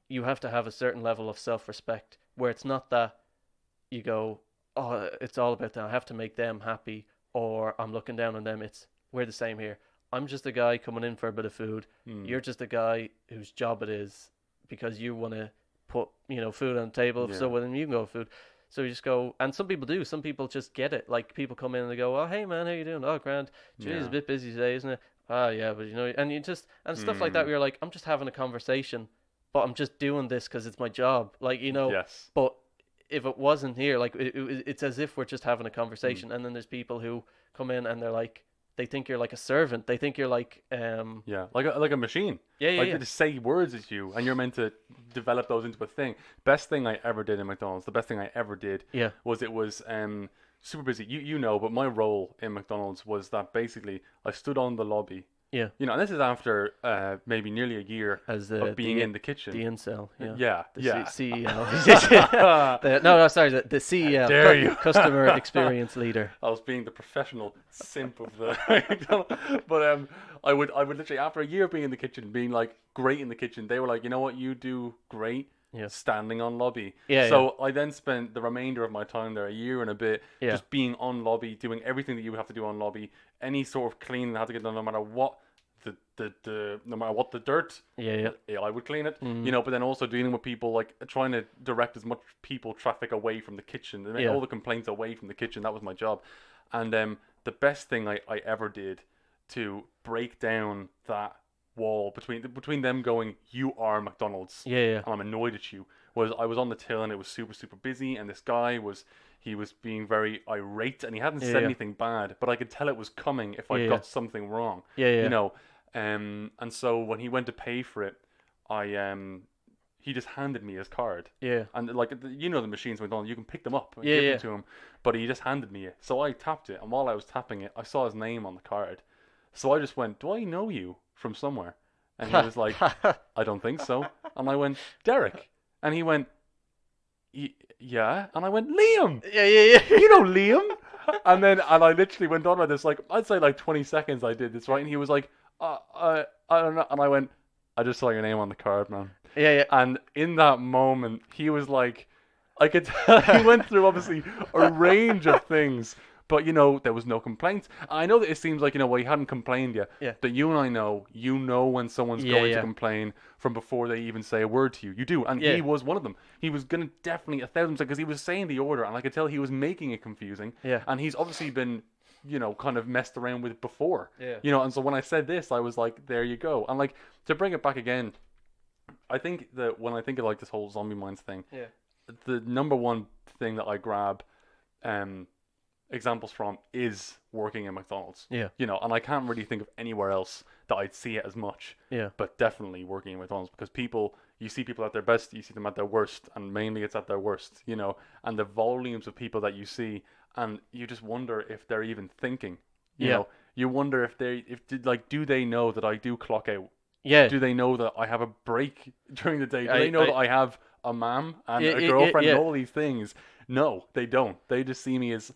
you have to have a certain level of self-respect where it's not that you go, oh, it's all about that, I have to make them happy, or I'm looking down on them. It's, we're the same here. I'm just a guy coming in for a bit of food. Hmm. You're just a guy whose job it is because you want to put food on the table, Yeah. so well, then you can go with food. So you just go, and some people do. Some people just get it. Like people come in and they go, "Oh, hey man, how you doing? Oh, grand. Geez, it's a Yeah. bit busy today, isn't it? Ah, yeah, but and you just and stuff like that. Hmm. Where you're like, I'm just having a conversation, but I'm just doing this because it's my job. Like Yes. but if it wasn't here, like it's as if we're just having a Hmm. conversation. And then there's people who come in and they're like, they think you're like a servant. They think you're like, Yeah, like a machine. yeah, yeah, Like yeah, they just say words at you, and you're meant to develop those into a thing. Best thing I ever did in McDonald's. The best thing I ever did yeah, was it was super busy. You know, but my role in McDonald's was that basically I stood on the lobby. yeah. And this is after maybe nearly a year As of being in the the kitchen. incel, yeah. Yeah, The yeah. CEO. No, sorry, the CEO. Dare you. Customer experience leader. I was being the professional simp of the but I would literally, after a year of being in the kitchen, being like great in the kitchen, they were like, you know what, you do great Yeah. standing on lobby. Yeah, So I then spent the remainder of my time there, a year and a bit, Yeah. just being on lobby, doing everything that you have to do on lobby, any sort of cleaning that had to get done, no matter what no matter what the dirt, Yeah, yeah. I would clean it, Mhm. but then also dealing with people, like trying to direct as much people traffic away from the kitchen, and Yeah. all the complaints away from the kitchen. That was my job. And the best thing I ever did to break down that wall between them going, you are McDonald's, Yeah, yeah. and I'm annoyed at you, was I was on the till and it was super super busy, and this guy was being very irate, and he hadn't Yeah, said yeah. anything bad, but I could tell it was coming if I Yeah, got yeah. something wrong. Yeah, yeah. And so when he went to pay for it, he just handed me his card. Yeah. And like the machines went on, you can pick them up and Yeah, give yeah. them to him, but he just handed me it. So I tapped it, and while I was tapping it, I saw his name on the card. So I just went, "Do I know you from somewhere?" And he was like, "I don't think so." And I went, "Derek," and he went, "Yeah," and I went, "Liam." Yeah, yeah, yeah. You know Liam? And I literally went on with this, like, I'd say like 20 seconds I did this, right? And he was like, I don't know. And I went, "I just saw your name on the card, man." Yeah, yeah. And in that moment, he was like, I could tell he went through obviously a range of things, but there was no complaints. I know that it seems like, well, he hadn't complained yet. Yeah. But you and I know, when someone's Yeah, going yeah. to complain from before they even say a word to you. You do. And Yeah. he was one of them. He was going to definitely 1,000%, because he was saying the order, and I could tell he was making it confusing. Yeah. And he's obviously been, kind of messed around with it before. Yeah. And so when I said this, I was like, there you go. And like, to bring it back again, I think that when I think of like this whole zombie minds thing, Yeah. the number one thing that I grab examples from is working in McDonald's. Yeah. You know, and I can't really think of anywhere else that I'd see it as much. Yeah. But definitely working in McDonald's, because people, you see people at their best, you see them at their worst, and mainly it's at their worst, you know, and the volumes of people that you see, and you just wonder if they're even thinking, you Yeah. know, you wonder if like, do they know that I do clock out? Yeah. Do they know that I have a break during the day? Do they know that I have a mom and a Yeah, girlfriend yeah. and all these things? No, they don't. They just see me as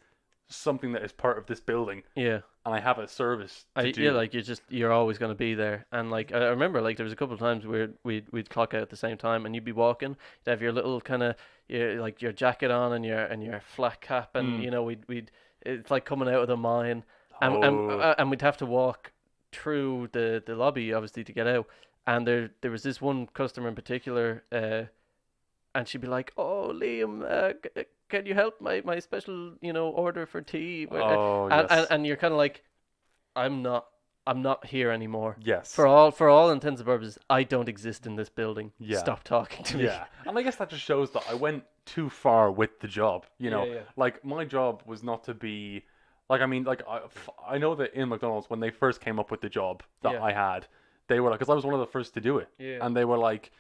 something that is part of this building, Yeah. and I have a service to do. Yeah, like you're always gonna be there, and like I remember, like there was a couple of times where we'd clock out at the same time, and you'd be walking, you'd have your little kind of like your jacket on and your flat cap, and you know we'd it's like coming out of the mine, and we'd have to walk through the lobby obviously to get out, and there was this one customer in particular, and she'd be like, "Oh, Liam, can you help my special order for tea?" Yes. And you're kind of like, I'm not here anymore. Yes. For all intents and purposes, I don't exist in this building. Yeah. Stop talking to me. Yeah. And I guess that just shows that I went too far with the job. You know, Yeah. like my job was not to be, like, I mean, like I know that in McDonald's when they first came up with the job that Yeah. I had, they were like, because I was one of the first to do it, Yeah. and they were like,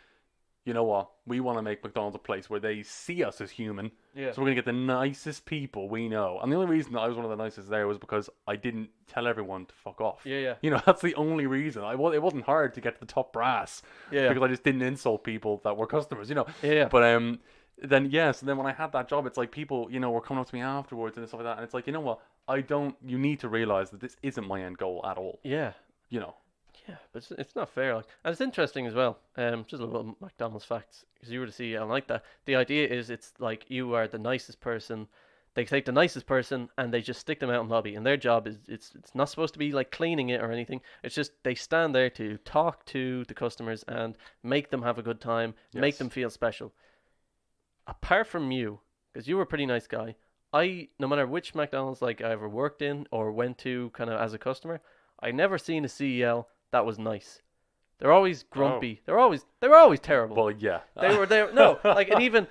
you know what, we want to make McDonald's a place where they see us as human. Yeah. So we're gonna get the nicest people we know. And the only reason that I was one of the nicest there was because I didn't tell everyone to fuck off. Yeah. You know, that's the only reason. It wasn't hard to get to the top brass. Yeah. Because I just didn't insult people that were customers, you know. Yeah. But then yes, and then when I had that job, it's like people, you know, were coming up to me afterwards and stuff like that, and it's like, you know what, you need to realize that this isn't my end goal at all. Yeah. You know. Yeah, but it's not fair. Like, and it's interesting as well. Just a little McDonald's facts, because you were to see, I like that. The idea is it's like you are the nicest person. They take the nicest person and they just stick them out in lobby, and their job is it's not supposed to be like cleaning it or anything. It's just they stand there to talk to the customers and make them have a good time, make Yes. them feel special. Apart from you, because you were a pretty nice guy, no matter which McDonald's like I ever worked in or went to kind of as a customer, I never seen a CEL that was nice. They're always grumpy. They were always terrible. Well, yeah. They were there. No, like, and even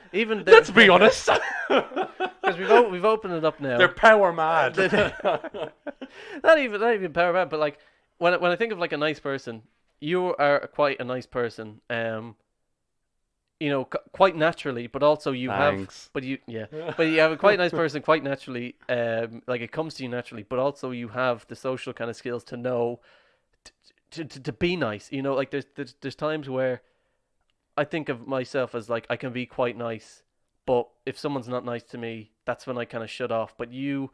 Let's be honest. because we've opened it up now. They're power mad. not even power mad, but like when I think of like a nice person, you are quite a nice person. You know, quite naturally, but also you Thanks. but you have a quite nice person quite naturally. Like it comes to you naturally, but also you have the social kind of skills to know to be nice. You know, like there's times where I think of myself as like I can be quite nice, but if someone's not nice to me, that's when I kind of shut off. But you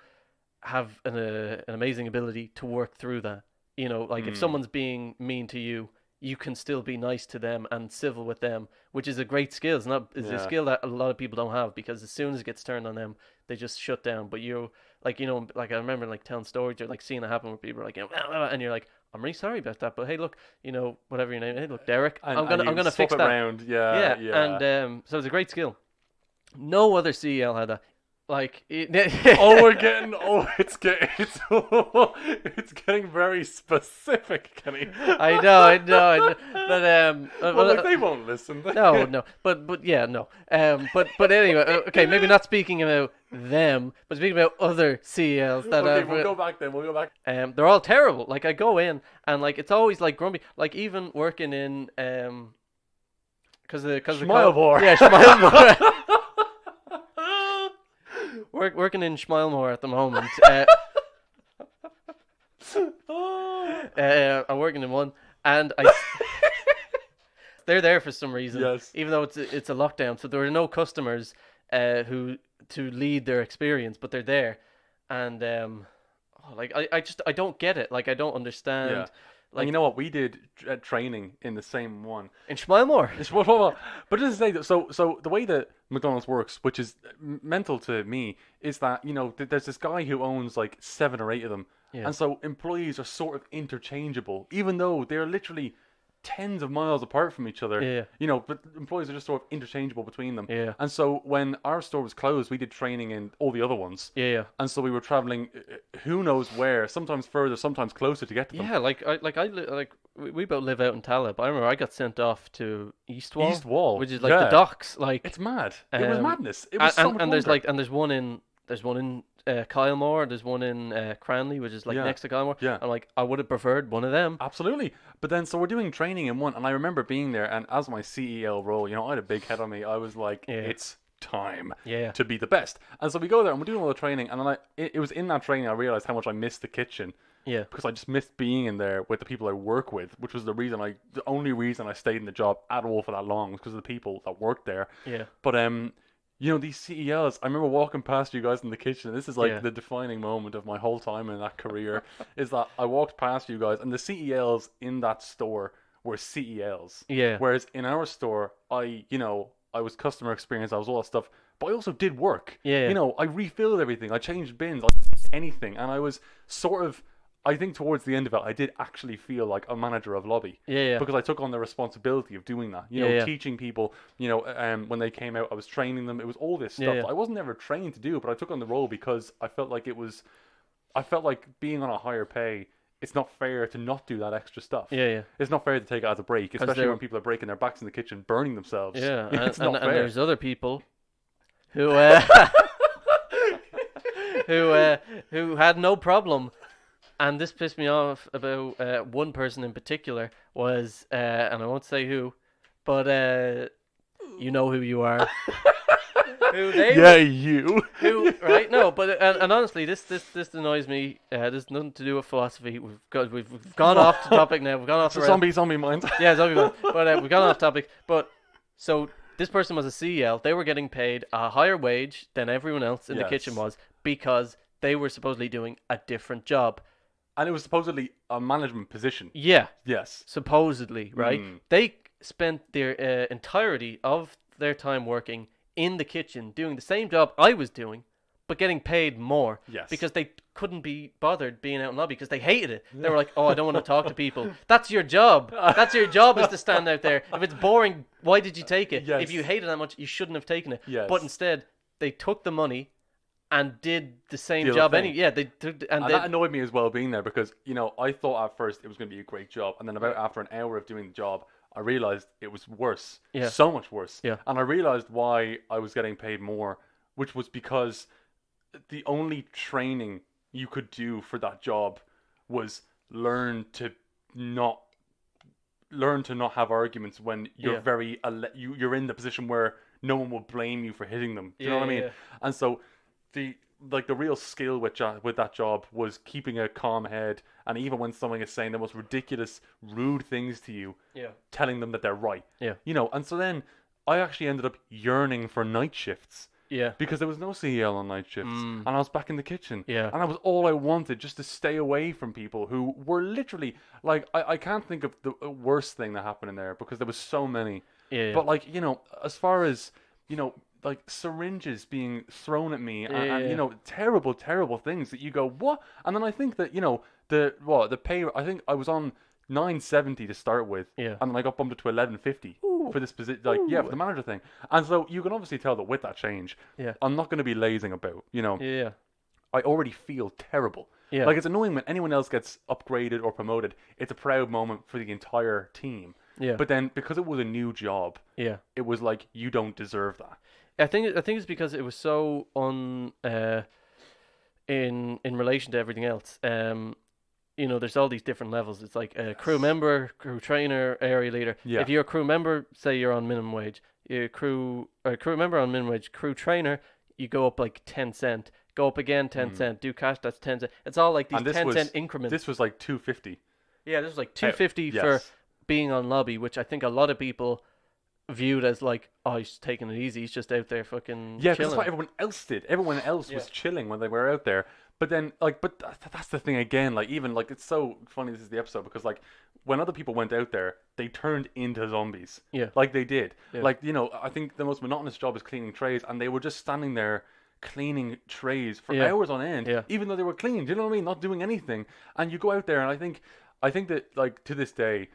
have an amazing ability to work through that. You know, like if someone's being mean to you, you can still be nice to them and civil with them, which is a great skill. It's a skill that a lot of people don't have, because as soon as it gets turned on them, they just shut down. But you, like, you know, like I remember like telling stories or like seeing it happen where people are like, you know, and you're like, I'm really sorry about that, but hey, look, you know, whatever your name. Hey, look, Derek, I'm gonna fix it that. Around. Yeah. And so it's a great skill. No other CEL had that. Like, it's getting very specific, Kenny. I know, but Well, like, they won't listen. no, but yeah, no. But anyway, okay, maybe not speaking about them, but speaking about other CELs that Okay, we'll go back then. We'll go back. they're all terrible. Like I go in and like it's always like grumpy. Like even working in because Schmeilmore. Yeah, Schmeilmore. Working in Schmeilmore at the moment. I'm working in one, and they're there for some reason. Yes. Even though it's a lockdown, so there are no customers who to lead their experience, but they're there, and like I don't get it. Like I don't understand. Yeah. Like, and you know what? We did training in the same one. In Schmeilmore. But just to say that, so the way that McDonald's works, which is mental to me, is that, you know, there's this guy who owns like 7 or 8 of them. Yeah. And so employees are sort of interchangeable, even though they're literally tens of miles apart from each other. Yeah. You know, but employees are just sort of interchangeable between them. Yeah. And so when our store was closed, we did training in all the other ones. Yeah. And so we were traveling, who knows where, sometimes further, sometimes closer to get to them. Yeah, we both live out in Talib. I remember I got sent off to East Wall, East Wall, which is like the docks. Like it's mad. It was madness. It was and, so much and there's wonder. there's one in There's one in Kylemore. There's one in Cranley, which is like Yeah. next to Kylemore. Yeah. I'm like, I would have preferred one of them. Absolutely. But then, so we're doing training in one, and I remember being there, and as my CEL role, I had a big head on me. I was like, Yeah. it's time Yeah. to be the best. And so we go there, and we're doing all the training, and then it was in that training I realized how much I missed the kitchen. Yeah. Because I just missed being in there with the people I work with, which was the only reason I stayed in the job at all for that long was because of the people that worked there. Yeah. But these CELs, I remember walking past you guys in the kitchen. And this is like Yeah. the defining moment of my whole time in that career. Is that I walked past you guys, and the CELs in that store were CELs. Yeah. Whereas in our store, I was customer experience, I was all that stuff, but I also did work. Yeah. I refilled everything, I changed bins, I did anything, and I was sort of. I think towards the end of it, I did actually feel like a manager of lobby. Yeah. Because I took on the responsibility of doing that. Teaching people, when they came out, I was training them. It was all this stuff Yeah. that I wasn't ever trained to do, but I took on the role because I felt like being on a higher pay, it's not fair to not do that extra stuff. Yeah. It's not fair to take it as a break, especially they're- when people are breaking their backs in the kitchen, burning themselves. Yeah. It's not and fair. there's other people who who had no problem. And this pissed me off about one person in particular was, and I won't say who, but you know who you are. Who they Yeah, you. who right? No, but and honestly, this annoys me. There's nothing to do with philosophy. We've gone off the topic now. We've gone off It's a zombie mind. Yeah, zombie mind. But we've gone off topic. But so this person was a CEL. They were getting paid a higher wage than everyone else in the Yes. kitchen was because they were supposedly doing a different job. And it was supposedly a management position. Yeah, Yes. supposedly, right? Mm. They spent their entirety of their time working in the kitchen doing the same job I was doing, but getting paid more. Yes. Because they couldn't be bothered being out in lobby because they hated it. They were like, oh, I don't want to talk to people. That's your job. That's your job, is to stand out there. If it's boring, why did you take it? Yes. If you hate it that much, you shouldn't have taken it. Yes. But instead, they took the money and did the same The other job. thing. Yeah, they took And that annoyed me as well being there because, I thought at first it was going to be a great job. And then about after an hour of doing the job, I realized it was worse. Yeah. So much worse. Yeah. And I realized why I was getting paid more, which was because the only training you could do for that job was learn to not have arguments when you're you're in the position where no one will blame you for hitting them. Do you know what I mean? Yeah. And so the real skill with that job was keeping a calm head, and even when someone is saying the most ridiculous, rude things to you, Yeah. telling them that they're right. Yeah. And so then I actually ended up yearning for night shifts. Yeah. Because there was no CEL on night shifts, and I was back in the kitchen, Yeah. and that was all I wanted, just to stay away from people who were literally like, I can't think of the worst thing that happened in there because there was so many. Yeah. But like, as far as like syringes being thrown at me, and terrible, terrible things that you go, what? And then I think that the pay. I think I was on $9.70 to start with, Yeah. and then I got bumped up to $11.50 for this position, for the manager thing. And so you can obviously tell that with that change, Yeah. I'm not going to be lazing about. Yeah. I already feel terrible. Yeah. Like, it's annoying when anyone else gets upgraded or promoted. It's a proud moment for the entire team. Yeah. But then because it was a new job, Yeah. it was like, you don't deserve that. I think it's because it was so in relation to everything else. There's all these different levels. It's like a crew member, crew trainer, area leader. Yeah. If you're a crew member, say you're on minimum wage, crew member on minimum wage, crew trainer, you go up like 10 cent, go up again 10 cent, do cash, that's 10 cent. It's all like these And this 10 cent was- increments. This was like $2.50. Yeah, this was like 250 yes. for being on lobby, which I think a lot of people viewed as like, oh, he's taking it easy. He's just out there fucking Yeah, because chilling. that's what everyone else did. Everyone else was chilling when they were out there. But then, that's the thing again. Like, even like, it's so funny. This is the episode because like, when other people went out there, they turned into zombies. Yeah. Like they did. Yeah. Like, I think the most monotonous job is cleaning trays, and they were just standing there cleaning trays for Yeah. hours on end, Yeah. even though they were clean. Do you know what I mean? Not doing anything. And you go out there, and I think that like to this day,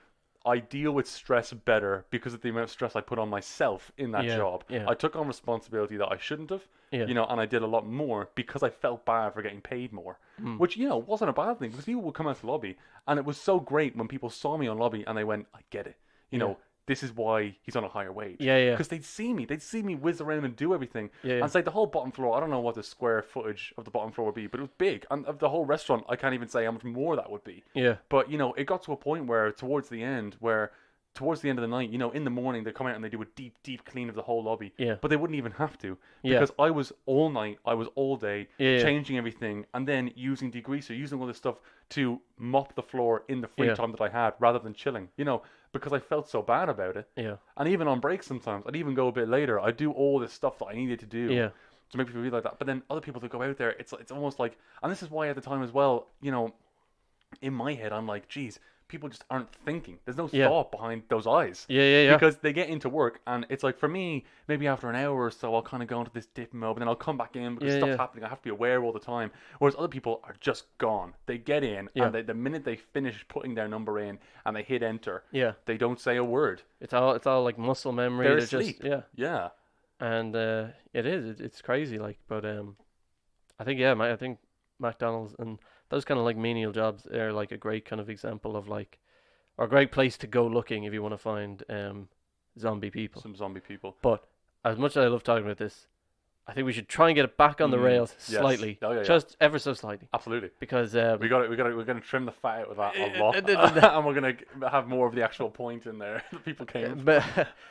I deal with stress better because of the amount of stress I put on myself in that Yeah, job. yeah. I took on responsibility that I shouldn't have, Yeah. and I did a lot more because I felt bad for getting paid more, which, wasn't a bad thing because people would come out to lobby, and it was so great when people saw me on lobby and they went, I get it. this is why he's on a higher wage. Yeah, yeah. Because they'd see me whiz around and do everything. Yeah, yeah. And it's like the whole bottom floor, I don't know what the square footage of the bottom floor would be, but it was big. And of the whole restaurant, I can't even say how much more that would be. Yeah. But, it got to a point where towards the end of the night, in the morning, they come out and they do a deep, deep clean of the whole lobby. Yeah. But they wouldn't even have to. Yeah. Because I was all night, I was all day, Yeah, yeah. changing everything, and then using degreaser, using all this stuff to mop the floor in the free Yeah. time that I had, rather than chilling, because I felt so bad about it. Yeah. And even on breaks sometimes, I'd even go a bit later, I'd do all this stuff that I needed to do Yeah. to make people feel like that. But then other people that go out there, it's almost like, and this is why at the time as well, in my head, I'm like, geez, people just aren't thinking. There's no Yeah. thought behind those eyes. Yeah, yeah, yeah. Because they get into work, and it's like, for me, maybe after an hour or so, I'll kind of go into this dip mode, but then I'll come back in because Yeah, stuff's yeah. happening. I have to be aware all the time. Whereas other people are just gone. They get in, Yeah. and the minute they finish putting their number in and they hit enter, Yeah. they don't say a word. It's all like muscle memory. They're Just asleep. Yeah. and it is. It's crazy. Like, but I think I think McDonald's and those kind of like menial jobs are like a great kind of example of like, or a great place to go looking if you want to find zombie people. Some zombie people. But as much as I love talking about this, I think we should try and get it back on the rails yes. slightly, Oh, yeah, yeah. just ever so slightly, Absolutely. because We're gonna trim the fat out of that a lot, and we're gonna have more of the actual point in there that people came. but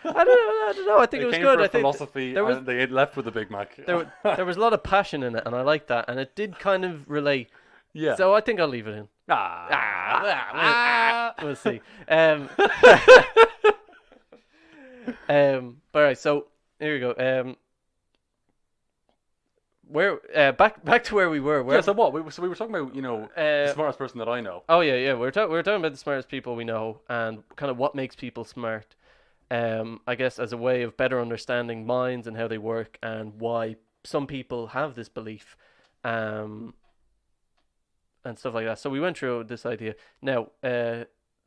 I don't know. I think They it was came good. for I think philosophy, there was and they had left with a Big Mac. there was a lot of passion in it, and I like that, and it did kind of relate. Yeah. So I think I'll leave it in. We'll see. But all right, so here we go. Where back to where we were. Yeah. So what? We were talking about the Uh, smartest person that I know. oh yeah. We were talking about the smartest people we know and kind of what makes people smart. I guess as a way of better understanding minds and how they work and why some people have this belief, and stuff like that. So we went through this idea. Now,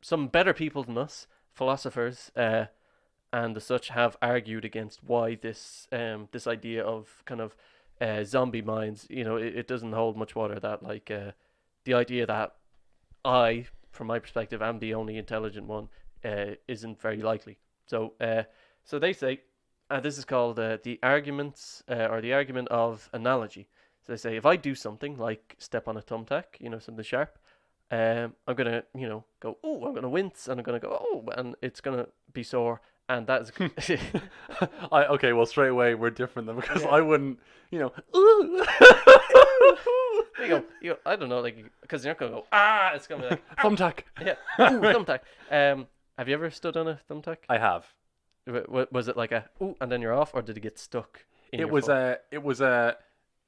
some better people than us, philosophers, and the such, have argued against why this this idea of kind of zombie minds, it doesn't hold much water. That like the idea that I, from my perspective, am the only intelligent one, isn't very likely. So so they say, this is called the arguments or the argument of analogy. So they say, if I do something like step on a thumbtack, something sharp, I'm gonna, go, oh, I'm gonna wince, and I'm gonna go, oh, and it's gonna be sore, and that's. Okay, well, straight away we're different then, because Yeah. I wouldn't, You go, I don't know, like, because you're not gonna go, it's gonna be like thumbtack. yeah, ooh, thumbtack. Have you ever stood on a thumbtack? I have. Was it like a ooh, and then you're off, or did it get stuck in your It was foot?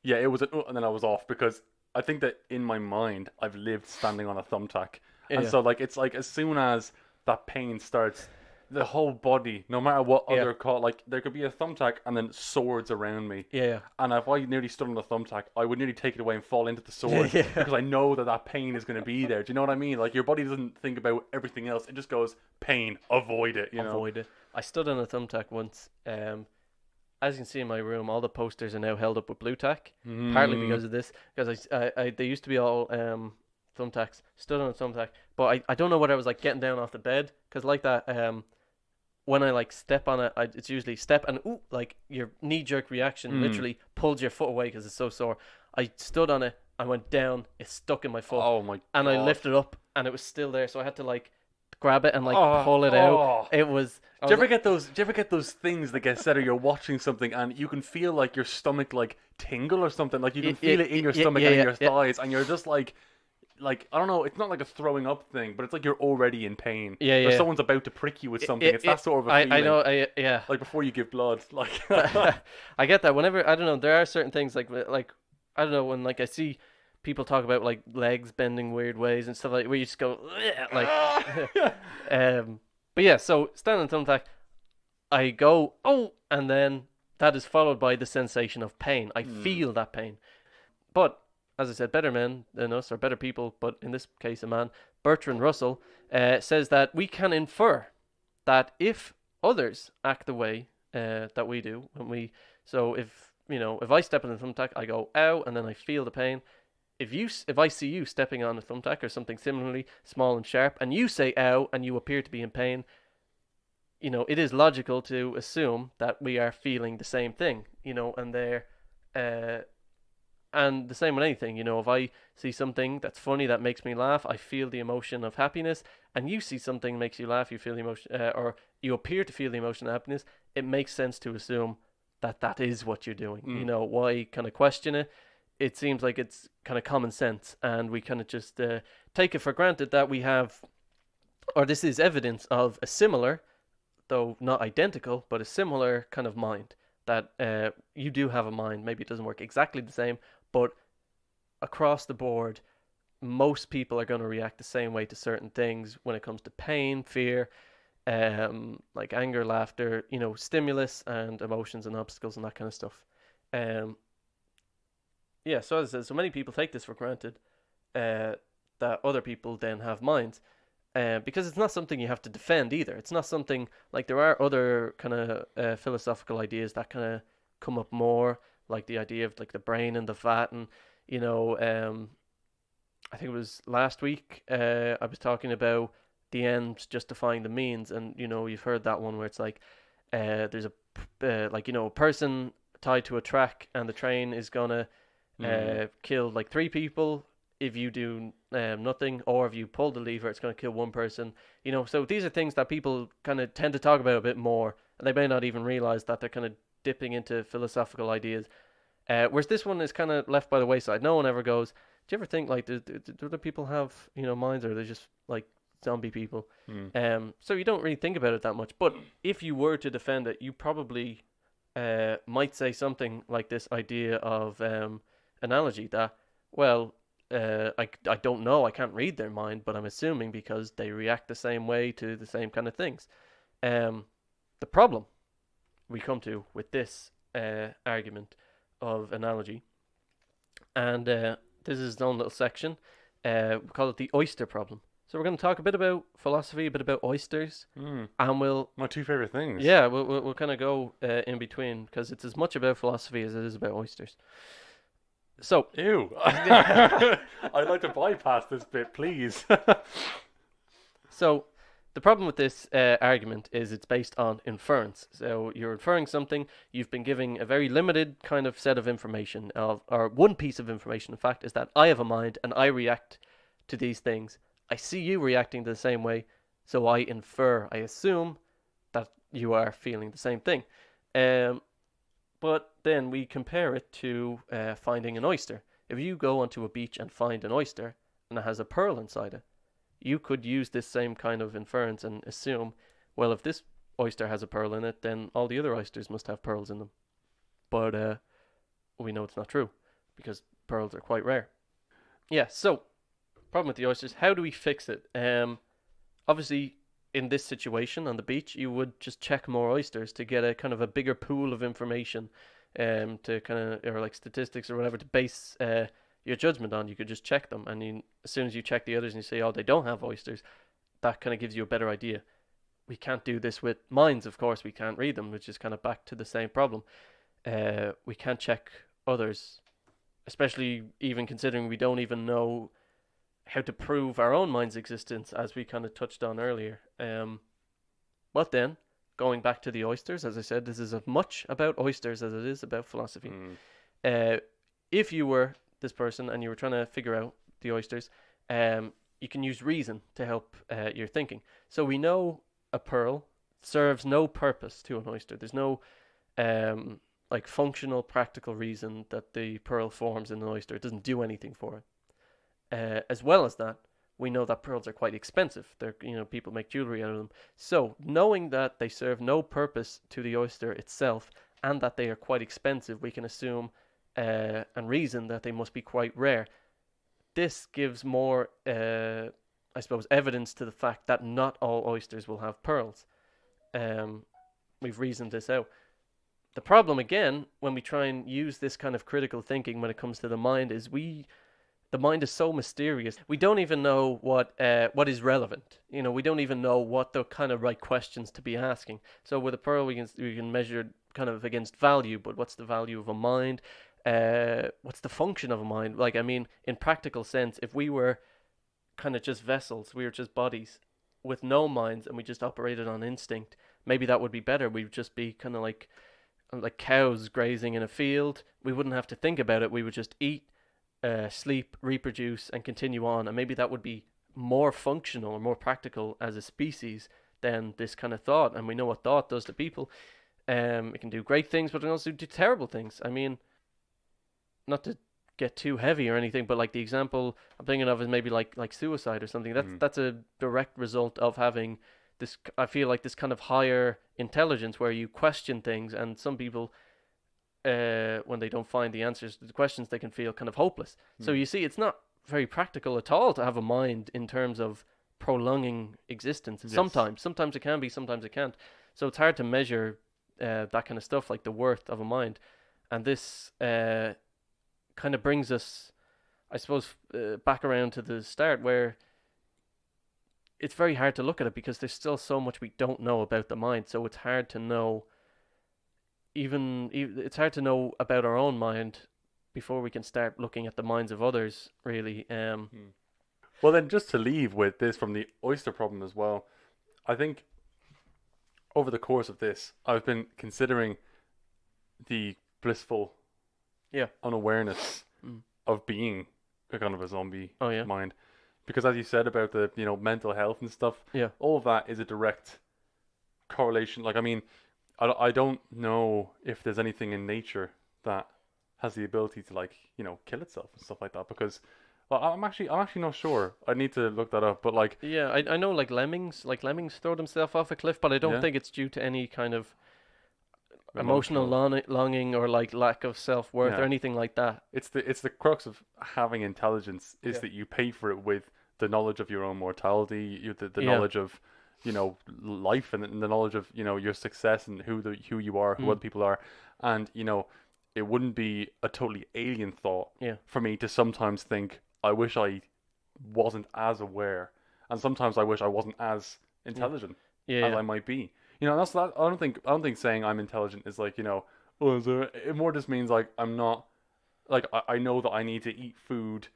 yeah, it was and then I was off, because I think that in my mind I've lived standing on a thumbtack, and Yeah. so like it's like as soon as that pain starts, the whole body, no matter what Yeah. other like there could be a thumbtack and then swords around me. Yeah. And if I nearly stood on the thumbtack, I would nearly take it away and fall into the sword, Yeah. because I know that pain is going to be there. Do you know what I mean? Like, your body doesn't think about everything else; it just goes pain, avoid it. Avoid it. I stood on a thumbtack once. As you can see in my room, all the posters are now held up with blue tack. Partly because of this, because I they used to be all thumbtacks. Stood on a thumbtack, but I don't know what I was like getting down off the bed, because like that when I like step on it, it's usually step and ooh, like your knee jerk reaction literally pulls your foot away because it's so sore. I stood on it, I went down, it stuck in my foot, Oh my! and God. I lifted up, and it was still there, so I had to like grab it and like pull it out. It was. Do you ever get those? Do you ever get those things that get said, or you're watching something and you can feel like your stomach like tingle or something, like you can feel it in your stomach and in your thighs, and you're just like I don't know. It's not like a throwing up thing, but it's like you're already in pain. Yeah, Or yeah. someone's about to prick you with something. It's that sort of a feeling. I know. Yeah. Like before you give blood, like. I get that. Whenever I don't know, there are certain things like I don't know, when like I see people talk about like legs bending weird ways and stuff like where you just go like. But yeah, so standing on thumbtack, I go oh, and then that is followed by the sensation of pain. I feel that pain, but as I said, better men than us, or better people, but in this case a man, Bertrand Russell, says that we can infer that if others act the way that we do, so if I step on a thumbtack, I go ow, and then I feel the pain. If I see you stepping on a thumbtack or something similarly small and sharp, and you say ow, and you appear to be in pain, it is logical to assume that we are feeling the same thing, uh, and the same with anything, if I see something that's funny that makes me laugh, I feel the emotion of happiness, and you see something that makes you laugh, you feel the emotion, or you appear to feel the emotion of happiness, it makes sense to assume that that is what you're doing. Why kind of question it? It seems like it's kind of common sense, and we kind of just take it for granted that we have, or this is evidence of a similar, though not identical, but a similar kind of mind. That you do have a mind. Maybe it doesn't work exactly the same, but across the board, most people are going to react the same way to certain things when it comes to pain, fear, like anger, laughter, stimulus and emotions and obstacles and that kind of stuff. Um, yeah, so as I said, so many people take this for granted, uh, that other people then have minds. Because it's not something you have to defend either. It's not something like there are other kind of philosophical ideas that kind of come up more, like the idea of like the brain and the vat, and you know, I think it was last week I was talking about the ends justifying the means, and you've heard that one where it's like there's a person tied to a track, and the train is gonna kill like three people if you do nothing, or if you pull the lever, it's going to kill one person. So these are things that people kind of tend to talk about a bit more, and they may not even realize that they're kind of dipping into philosophical ideas. Whereas this one is kind of left by the wayside. No one ever goes, do you ever think like, do other people have minds, or are they just like zombie people? So you don't really think about it that much. But if you were to defend it, you probably might say something like this idea of analogy that, well, I don't know, I can't read their mind, but I'm assuming because they react the same way to the same kind of things. The problem we come to with this argument of analogy, and this is its own little section, we call it the oyster problem. So we're going to talk a bit about philosophy, a bit about oysters, and my two favorite things. Yeah, we'll kind of go in between, because it's as much about philosophy as it is about oysters. So, ew. I'd like to bypass this bit, please. So, the problem with this argument is it's based on inference. So, you're inferring something, you've been giving a very limited kind of set of information, or one piece of information, in fact, is that I have a mind and I react to these things. I see you reacting the same way, so I infer, I assume that you are feeling the same thing. But then we compare it to finding an oyster. If you go onto a beach and find an oyster and it has a pearl inside it, you could use this same kind of inference and assume, well, if this oyster has a pearl in it, then all the other oysters must have pearls in them. But we know it's not true, because pearls are quite rare. Yeah, so, problem with the oysters, how do we fix it? Obviously, in this situation on the beach, you would just check more oysters to get a kind of a bigger pool of information, to kind of, or like statistics or whatever, to base your judgment on. You could just check them, and as soon as you check the others and you say, oh, they don't have oysters, that kind of gives you a better idea. We can't do this with minds, of course. We can't read them, which is kind of back to the same problem. We can't check others, especially even considering we don't even know how to prove our own mind's existence, as we kind of touched on earlier. But then, going back to the oysters, as I said, this is as much about oysters as it is about philosophy. If you were this person and you were trying to figure out the oysters, you can use reason to help your thinking. So we know a pearl serves no purpose to an oyster. There's no like functional, practical reason that the pearl forms in an oyster. It doesn't do anything for it. As well as that, we know that pearls are quite expensive. They're, people make jewelry out of them. So, knowing that they serve no purpose to the oyster itself, and that they are quite expensive, we can assume and reason that they must be quite rare. This gives more, I suppose, evidence to the fact that not all oysters will have pearls. We've reasoned this out. The problem, again, when we try and use this kind of critical thinking when it comes to the mind, is the mind is so mysterious. We don't even know what is relevant. We don't even know what the kind of right questions to be asking. So with a pearl, we can measure kind of against value, but what's the value of a mind? What's the function of a mind? Like, I mean, in practical sense, if we were kind of just vessels, we were just bodies with no minds, and we just operated on instinct, maybe that would be better. We'd just be kind of like cows grazing in a field. We wouldn't have to think about it. We would just eat, sleep, reproduce, and continue on. And maybe that would be more functional or more practical as a species than this kind of thought. And we know what thought does to people. It can do great things, but it can also do terrible things. I mean, not to get too heavy or anything, but like the example I'm thinking of is maybe like suicide or something. That's a direct result of having this. I feel like this kind of higher intelligence where you question things, and some people, when they don't find the answers to the questions, they can feel kind of hopeless. So you see, it's not very practical at all to have a mind in terms of prolonging existence. Yes. Sometimes it can be, sometimes it can't. So it's hard to measure that kind of stuff, like the worth of a mind. And this kind of brings us, I suppose, back around to the start where it's very hard to look at it because there's still so much we don't know about the mind. So it's hard to know, it's hard to know about our own mind before we can start looking at the minds of others, really. Well, then, just to leave with this from the oyster problem as well, I think over the course of this, I've been considering the blissful Yeah. unawareness Mm. of being a kind of a zombie Oh, yeah. mind. Because as you said about the, mental health and stuff, Yeah. all of that is a direct correlation. Like, I mean, I don't know if there's anything in nature that has the ability to, like, kill itself and stuff like that. Because, well, I'm actually not sure. I need to look that up. But like, Yeah, I know like lemmings throw themselves off a cliff, but I don't Yeah. think it's due to any kind of emotional longing or like lack of self-worth or Yeah. anything like that. it's the crux of having intelligence is Yeah. that you pay for it with the knowledge of your own mortality, the Yeah. knowledge of life, and the knowledge of your success and who you are, who Mm. other people are. And it wouldn't be a totally alien thought Yeah. for me to sometimes think, I wish I wasn't as aware, and sometimes I wish I wasn't as intelligent Yeah. as I might be. That's that. I don't think saying I'm intelligent is like, it more just means like I'm not, like, I know that I need to eat food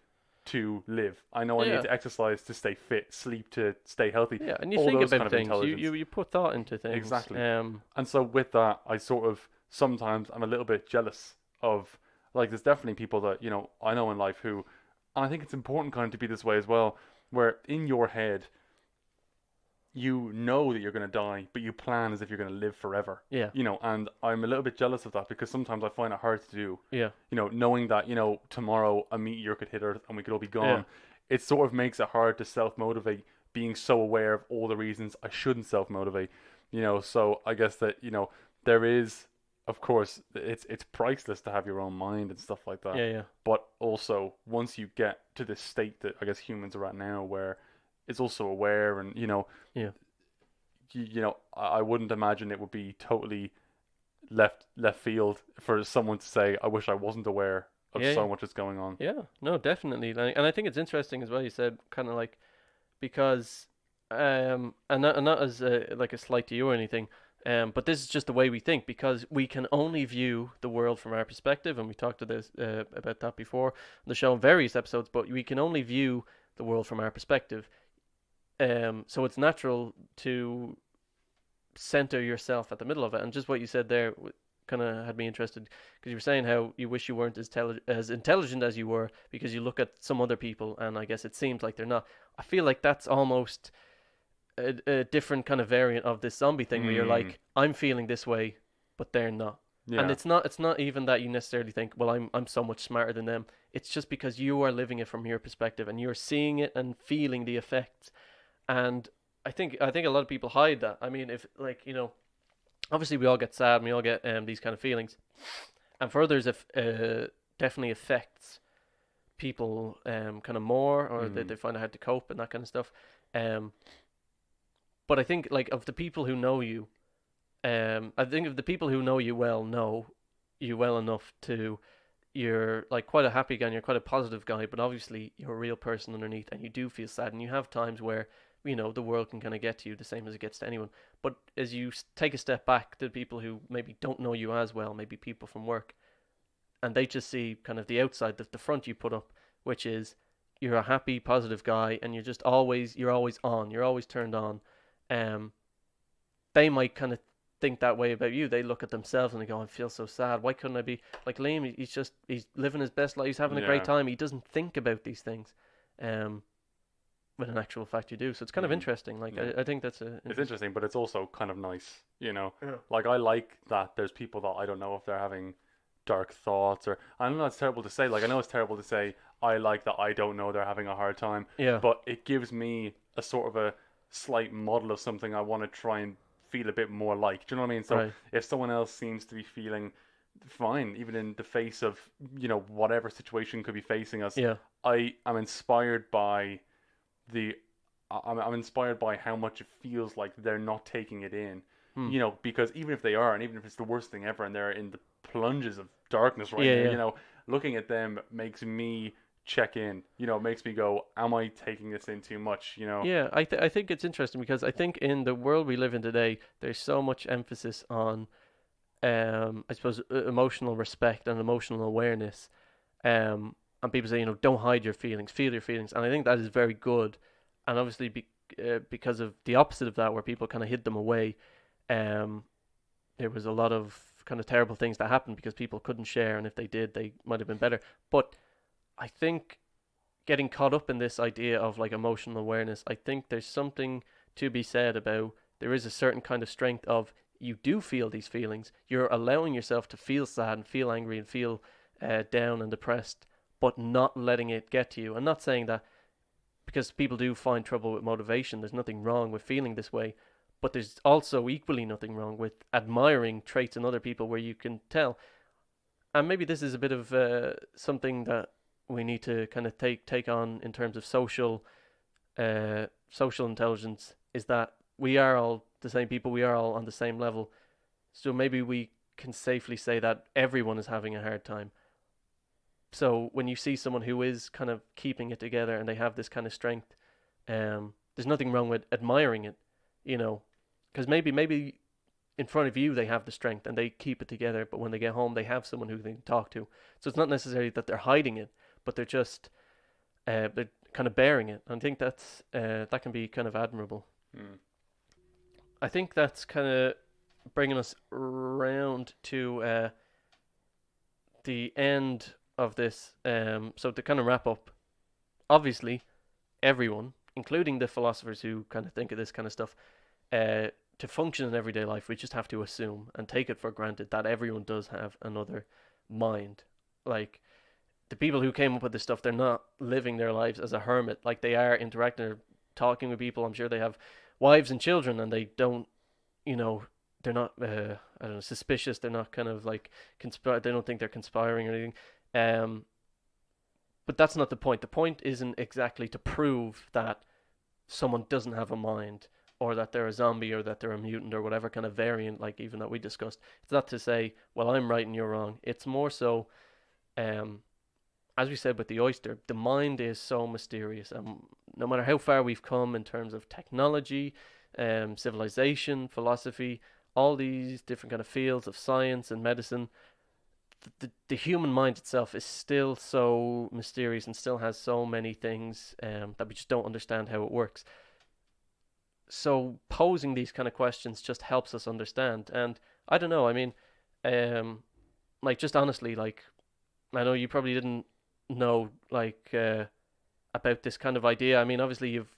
to live. I know I Yeah. need to exercise to stay fit, sleep to stay healthy. Yeah, and you All think those about kind of things. intelligence. You put thought into things. Exactly. And so with that, I sort of sometimes I'm a little bit jealous of, like, there's definitely people that I know in life who, and I think it's important kind of to be this way as well, where in your head you know that you're going to die, but you plan as if you're going to live forever. Yeah. And I'm a little bit jealous of that because sometimes I find it hard to do. Yeah. Knowing that, tomorrow a meteor could hit Earth and we could all be gone, Yeah. it sort of makes it hard to self-motivate, being so aware of all the reasons I shouldn't self-motivate. So I guess that, there is, of course, it's priceless to have your own mind and stuff like that. Yeah. Yeah. But also, once you get to this state that I guess humans are at now, where it's also aware and Yeah. I wouldn't imagine it would be totally left field for someone to say, I wish I wasn't aware of Yeah, so yeah. much that's going on. Yeah, no, definitely. And I think it's interesting as well. You said kind of like because and not as like a slight to you or anything. But this is just the way we think because we can only view the world from our perspective, and we talked to this about that before on the show in various episodes. But we can only view the world from our perspective. So it's natural to center yourself at the middle of it, and just what you said there kind of had me interested because you were saying how you wish you weren't as intelligent as you were because you look at some other people and I guess it seems like they're not. I feel like that's almost a different kind of variant of this zombie thing where you're like, I'm feeling this way, but they're not. Yeah. And it's not even that you necessarily think, well, I'm so much smarter than them. It's just because you are living it from your perspective and you're seeing it and feeling the effects. And I think a lot of people hide that. I mean, if like, obviously we all get sad and we all get these kind of feelings. And for others, if definitely affects people kind of more, or they find it hard to cope and that kind of stuff. But I think like of the people who know you, I think of the people who know you know you well enough to, you're like quite a happy guy and you're quite a positive guy, but obviously you're a real person underneath and you do feel sad and you have times where, the world can kind of get to you the same as it gets to anyone. But as you take a step back to people who maybe don't know you as well, maybe people from work, and they just see kind of the outside, the front you put up, which is you're a happy, positive guy and you're always on, you're always turned on. they might kind of think that way about you. They look at themselves and they go, I feel so sad. Why couldn't I be like Liam? He's living his best life. He's having a great Yeah. time. He doesn't think about these things. Um, when in actual fact you do. So it's kind of Mm. interesting. Like Yeah. I think that's a It's interesting. interesting, but it's also kind of nice, you know. Yeah. Like I like that there's people that I don't know if they're having dark thoughts or I know it's terrible to say. Like I know it's terrible to say I like that I don't know they're having a hard time, Yeah. but it gives me a sort of a slight model of something I want to try and feel a bit more like. Do you know what I mean? So Right. if someone else seems to be feeling fine, even in the face of, whatever situation could be facing us, Yeah. I am inspired by the I'm inspired by how much it feels like they're not taking it in. Hmm. Because even if they are, and even if it's the worst thing ever, and they're in the plunges of darkness right Yeah. now, Yeah. looking at them makes me check in. Makes me go, am I taking this in too much? Yeah, I think it's interesting because I think in the world we live in today, there's so much emphasis on I suppose emotional respect and emotional awareness. And people say, don't hide your feelings, feel your feelings, and I think that is very good. And obviously, because of the opposite of that, where people kind of hid them away, um, there was a lot of kind of terrible things that happened because people couldn't share, and if they did, they might have been better. But I think getting caught up in this idea of like emotional awareness, I think there's something to be said about there is a certain kind of strength of you do feel these feelings. You're allowing yourself to feel sad and feel angry and feel down and depressed, but not letting it get to you. I'm not saying that because people do find trouble with motivation. There's nothing wrong with feeling this way, but there's also equally nothing wrong with admiring traits in other people where you can tell. And maybe this is a bit of something that we need to kind of take on in terms of social intelligence. Is that we are all the same people. We are all on the same level. So maybe we can safely say that everyone is having a hard time. So when you see someone who is kind of keeping it together and they have this kind of strength, there's nothing wrong with admiring it, you know, because maybe in front of you they have the strength and they keep it together, but when they get home they have someone who they can talk to. So it's not necessarily that they're hiding it, but they're kind of bearing it. I think that can be kind of admirable. Mm. I think that's kind of bringing us around to the end of this. So to kind of wrap up, obviously, everyone, including the philosophers who kind of think of this kind of stuff, to function in everyday life, we just have to assume and take it for granted that everyone does have another mind. Like the people who came up with this stuff, they're not living their lives as a hermit. Like they are interacting, or talking with people. I'm sure they have wives and children, and they don't, you know, they're not, I don't know, suspicious. They're not kind of like They don't think they're conspiring or anything. Um, but that's not the point. The point isn't exactly to prove that someone doesn't have a mind or that they're a zombie or that they're a mutant or whatever kind of variant, like even that we discussed. It's not to say, well, I'm right and you're wrong. It's more so, um, as we said with the oyster, the mind is so mysterious. And no matter how far we've come in terms of technology, civilization, philosophy, all these different kind of fields of science and medicine, the human mind itself is still so mysterious and still has so many things that we just don't understand how it works. So posing these kind of questions just helps us understand. And I don't know. I mean, um, like just honestly, like I know you probably didn't know about this kind of idea. I mean, obviously you've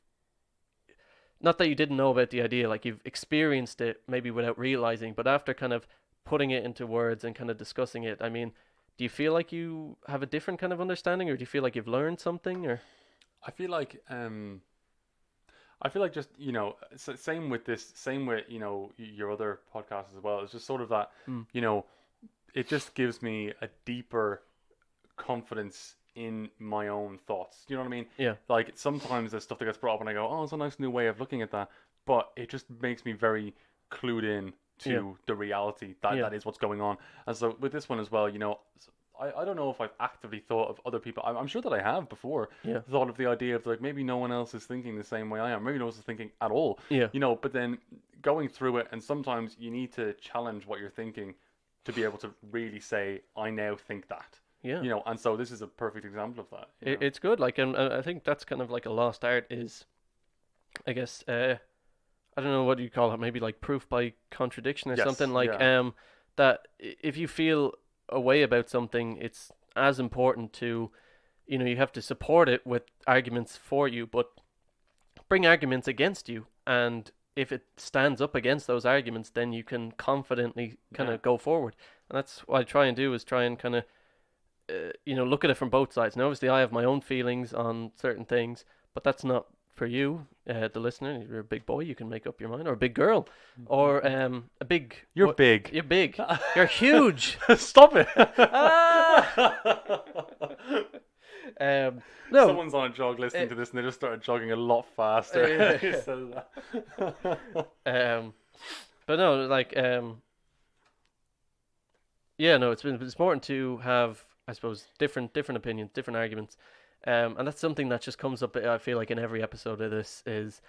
not that you didn't know about the idea, like you've experienced it maybe without realizing, but after kind of putting it into words and kind of discussing it, I mean, do you feel like you have a different kind of understanding, or do you feel like you've learned something, or? I feel like just same with this, same with your other podcasts as well. It's just sort of that Hmm. you know it just gives me a deeper confidence in my own thoughts. You know what I mean? Yeah, Like sometimes there's stuff that gets brought up and I go, oh, it's a nice new way of looking at that, but it just makes me very clued in yeah, to the reality that yeah, that is what's going on. And so with this one as well, I don't know if I've actively thought of other people. I'm sure that I have before yeah, thought of the idea of like maybe no one else is thinking the same way I am. Maybe no one else is thinking at all. yeah, But then going through it, and sometimes you need to challenge what you're thinking to be able to really say, I now think that. yeah. And so this is a perfect example of that. It's good. Like, and I think that's kind of like a lost art. Is I guess I don't know what you call it, maybe like proof by contradiction or Yes, something like yeah. that if you feel a way about something, it's as important to, you have to support it with arguments for you, but bring arguments against you, and if it stands up against those arguments, then you can confidently kind Yeah. of go forward. And that's what I try and do, is try and kind of look at it from both sides. And obviously, I have my own feelings on certain things, but that's not for you, the listener. You're a big boy, you can make up your mind, or a big girl, or a big. You're What? big. You're big. You're huge. Stop it. Ah! um, no. Someone's on a jog listening to this and they just started jogging a lot faster. He says that. But no, like yeah, no, it's important to have, I suppose, different opinions, different arguments, and that's something that just comes up. I feel like in every episode of this is,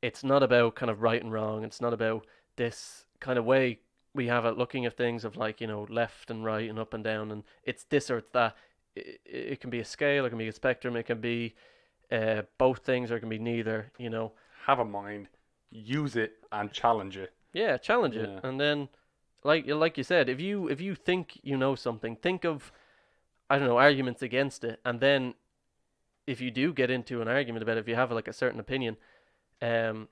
it's not about kind of right and wrong. It's not about this kind of way we have it looking at things of like left and right and up and down, and it's this or it's that. It can be a scale, it can be a spectrum, it can be both things, or it can be neither. Have a mind, use it, and challenge it. Yeah, challenge it, Yeah. and then like you said, if you think you know something, think of, I don't know, arguments against it, and then if you do get into an argument about it, if you have like a certain opinion, um,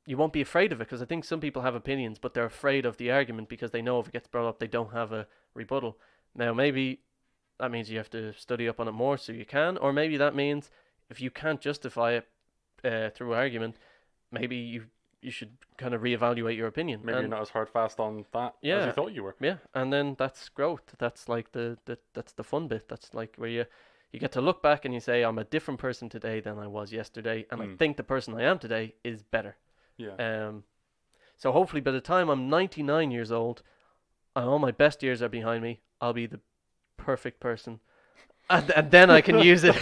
you won't be afraid of it, because I think some people have opinions, but they're afraid of the argument because they know if it gets brought up, they don't have a rebuttal. Now, maybe that means you have to study up on it more so you can, or maybe that means if you can't justify it through argument, maybe you should kind of reevaluate your opinion. Maybe you're not as hard fast on that as you thought you were. Yeah, and then that's growth. That's like that's the fun bit. That's like where you get to look back and you say, I'm a different person today than I was yesterday, and I think the person I am today is better. Yeah. So hopefully by the time I'm 99 years old and all my best years are behind me, I'll be the perfect person, and then I can use it.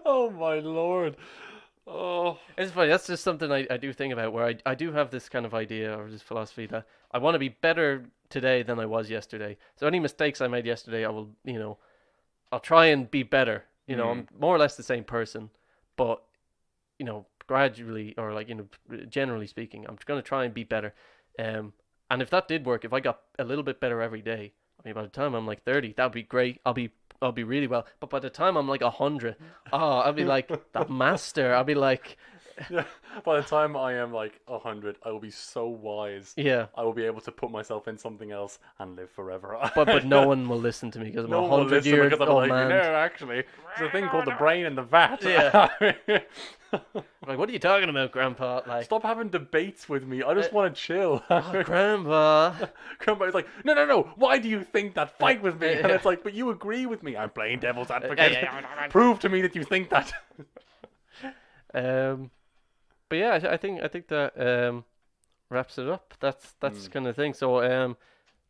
Oh my lord. Oh. It's funny. That's just something I do think about, where I do have this kind of idea or this philosophy that I want to be better today than I was yesterday. So any mistakes I made yesterday, I will, I'll try and be better. I'm more or less the same person, but, gradually, or like, generally speaking, I'm going to try and be better. And if that did work, if I got a little bit better every day, I mean, by the time I'm like 30, that'd be great. I'll be really well. But by the time I'm like 100, I'll be like that master. I'll be like, Yeah. By the time I am like 100, I will be so wise. yeah. I will be able to put myself in something else and live forever. But no one will listen to me because I'm No a one will 100 listen years because I'm old like, man. no, actually, there's a thing called the brain and the vat. Yeah. Like, what are you talking about, Grandpa? Like, Stop having debates with me. I just want to chill. oh, Grandpa. Grandpa's like, no. Why do you think that? Fight with me. And it's like, but you agree with me. I'm playing devil's advocate. Prove to me that you think that. But yeah, I think that wraps it up. That's kind of thing. So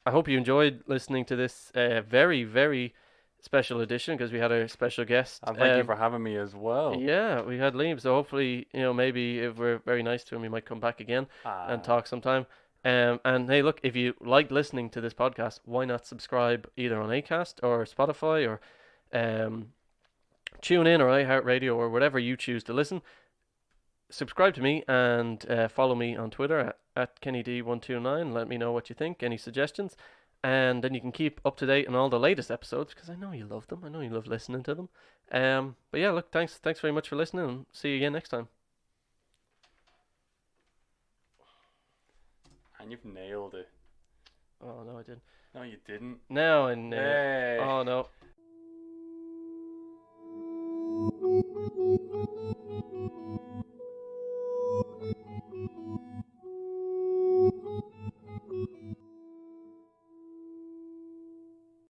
I hope you enjoyed listening to this very, very special edition, because we had a special guest. And thank you for having me as well. Yeah, we had Liam. So hopefully, maybe if we're very nice to him, we might come back again and talk sometime. And hey, look, if you like listening to this podcast, why not subscribe either on Acast or Spotify or TuneIn or iHeartRadio or whatever you choose to listen. Subscribe to me and follow me on Twitter at KennyD129. Let me know what you think, any suggestions, and then you can keep up to date on all the latest episodes, because I know you love them. I know you love listening to them. But yeah, look, thanks very much for listening, and see you again next time. And you've nailed it. Oh no, I didn't. No, you didn't. No, and Hey. oh no.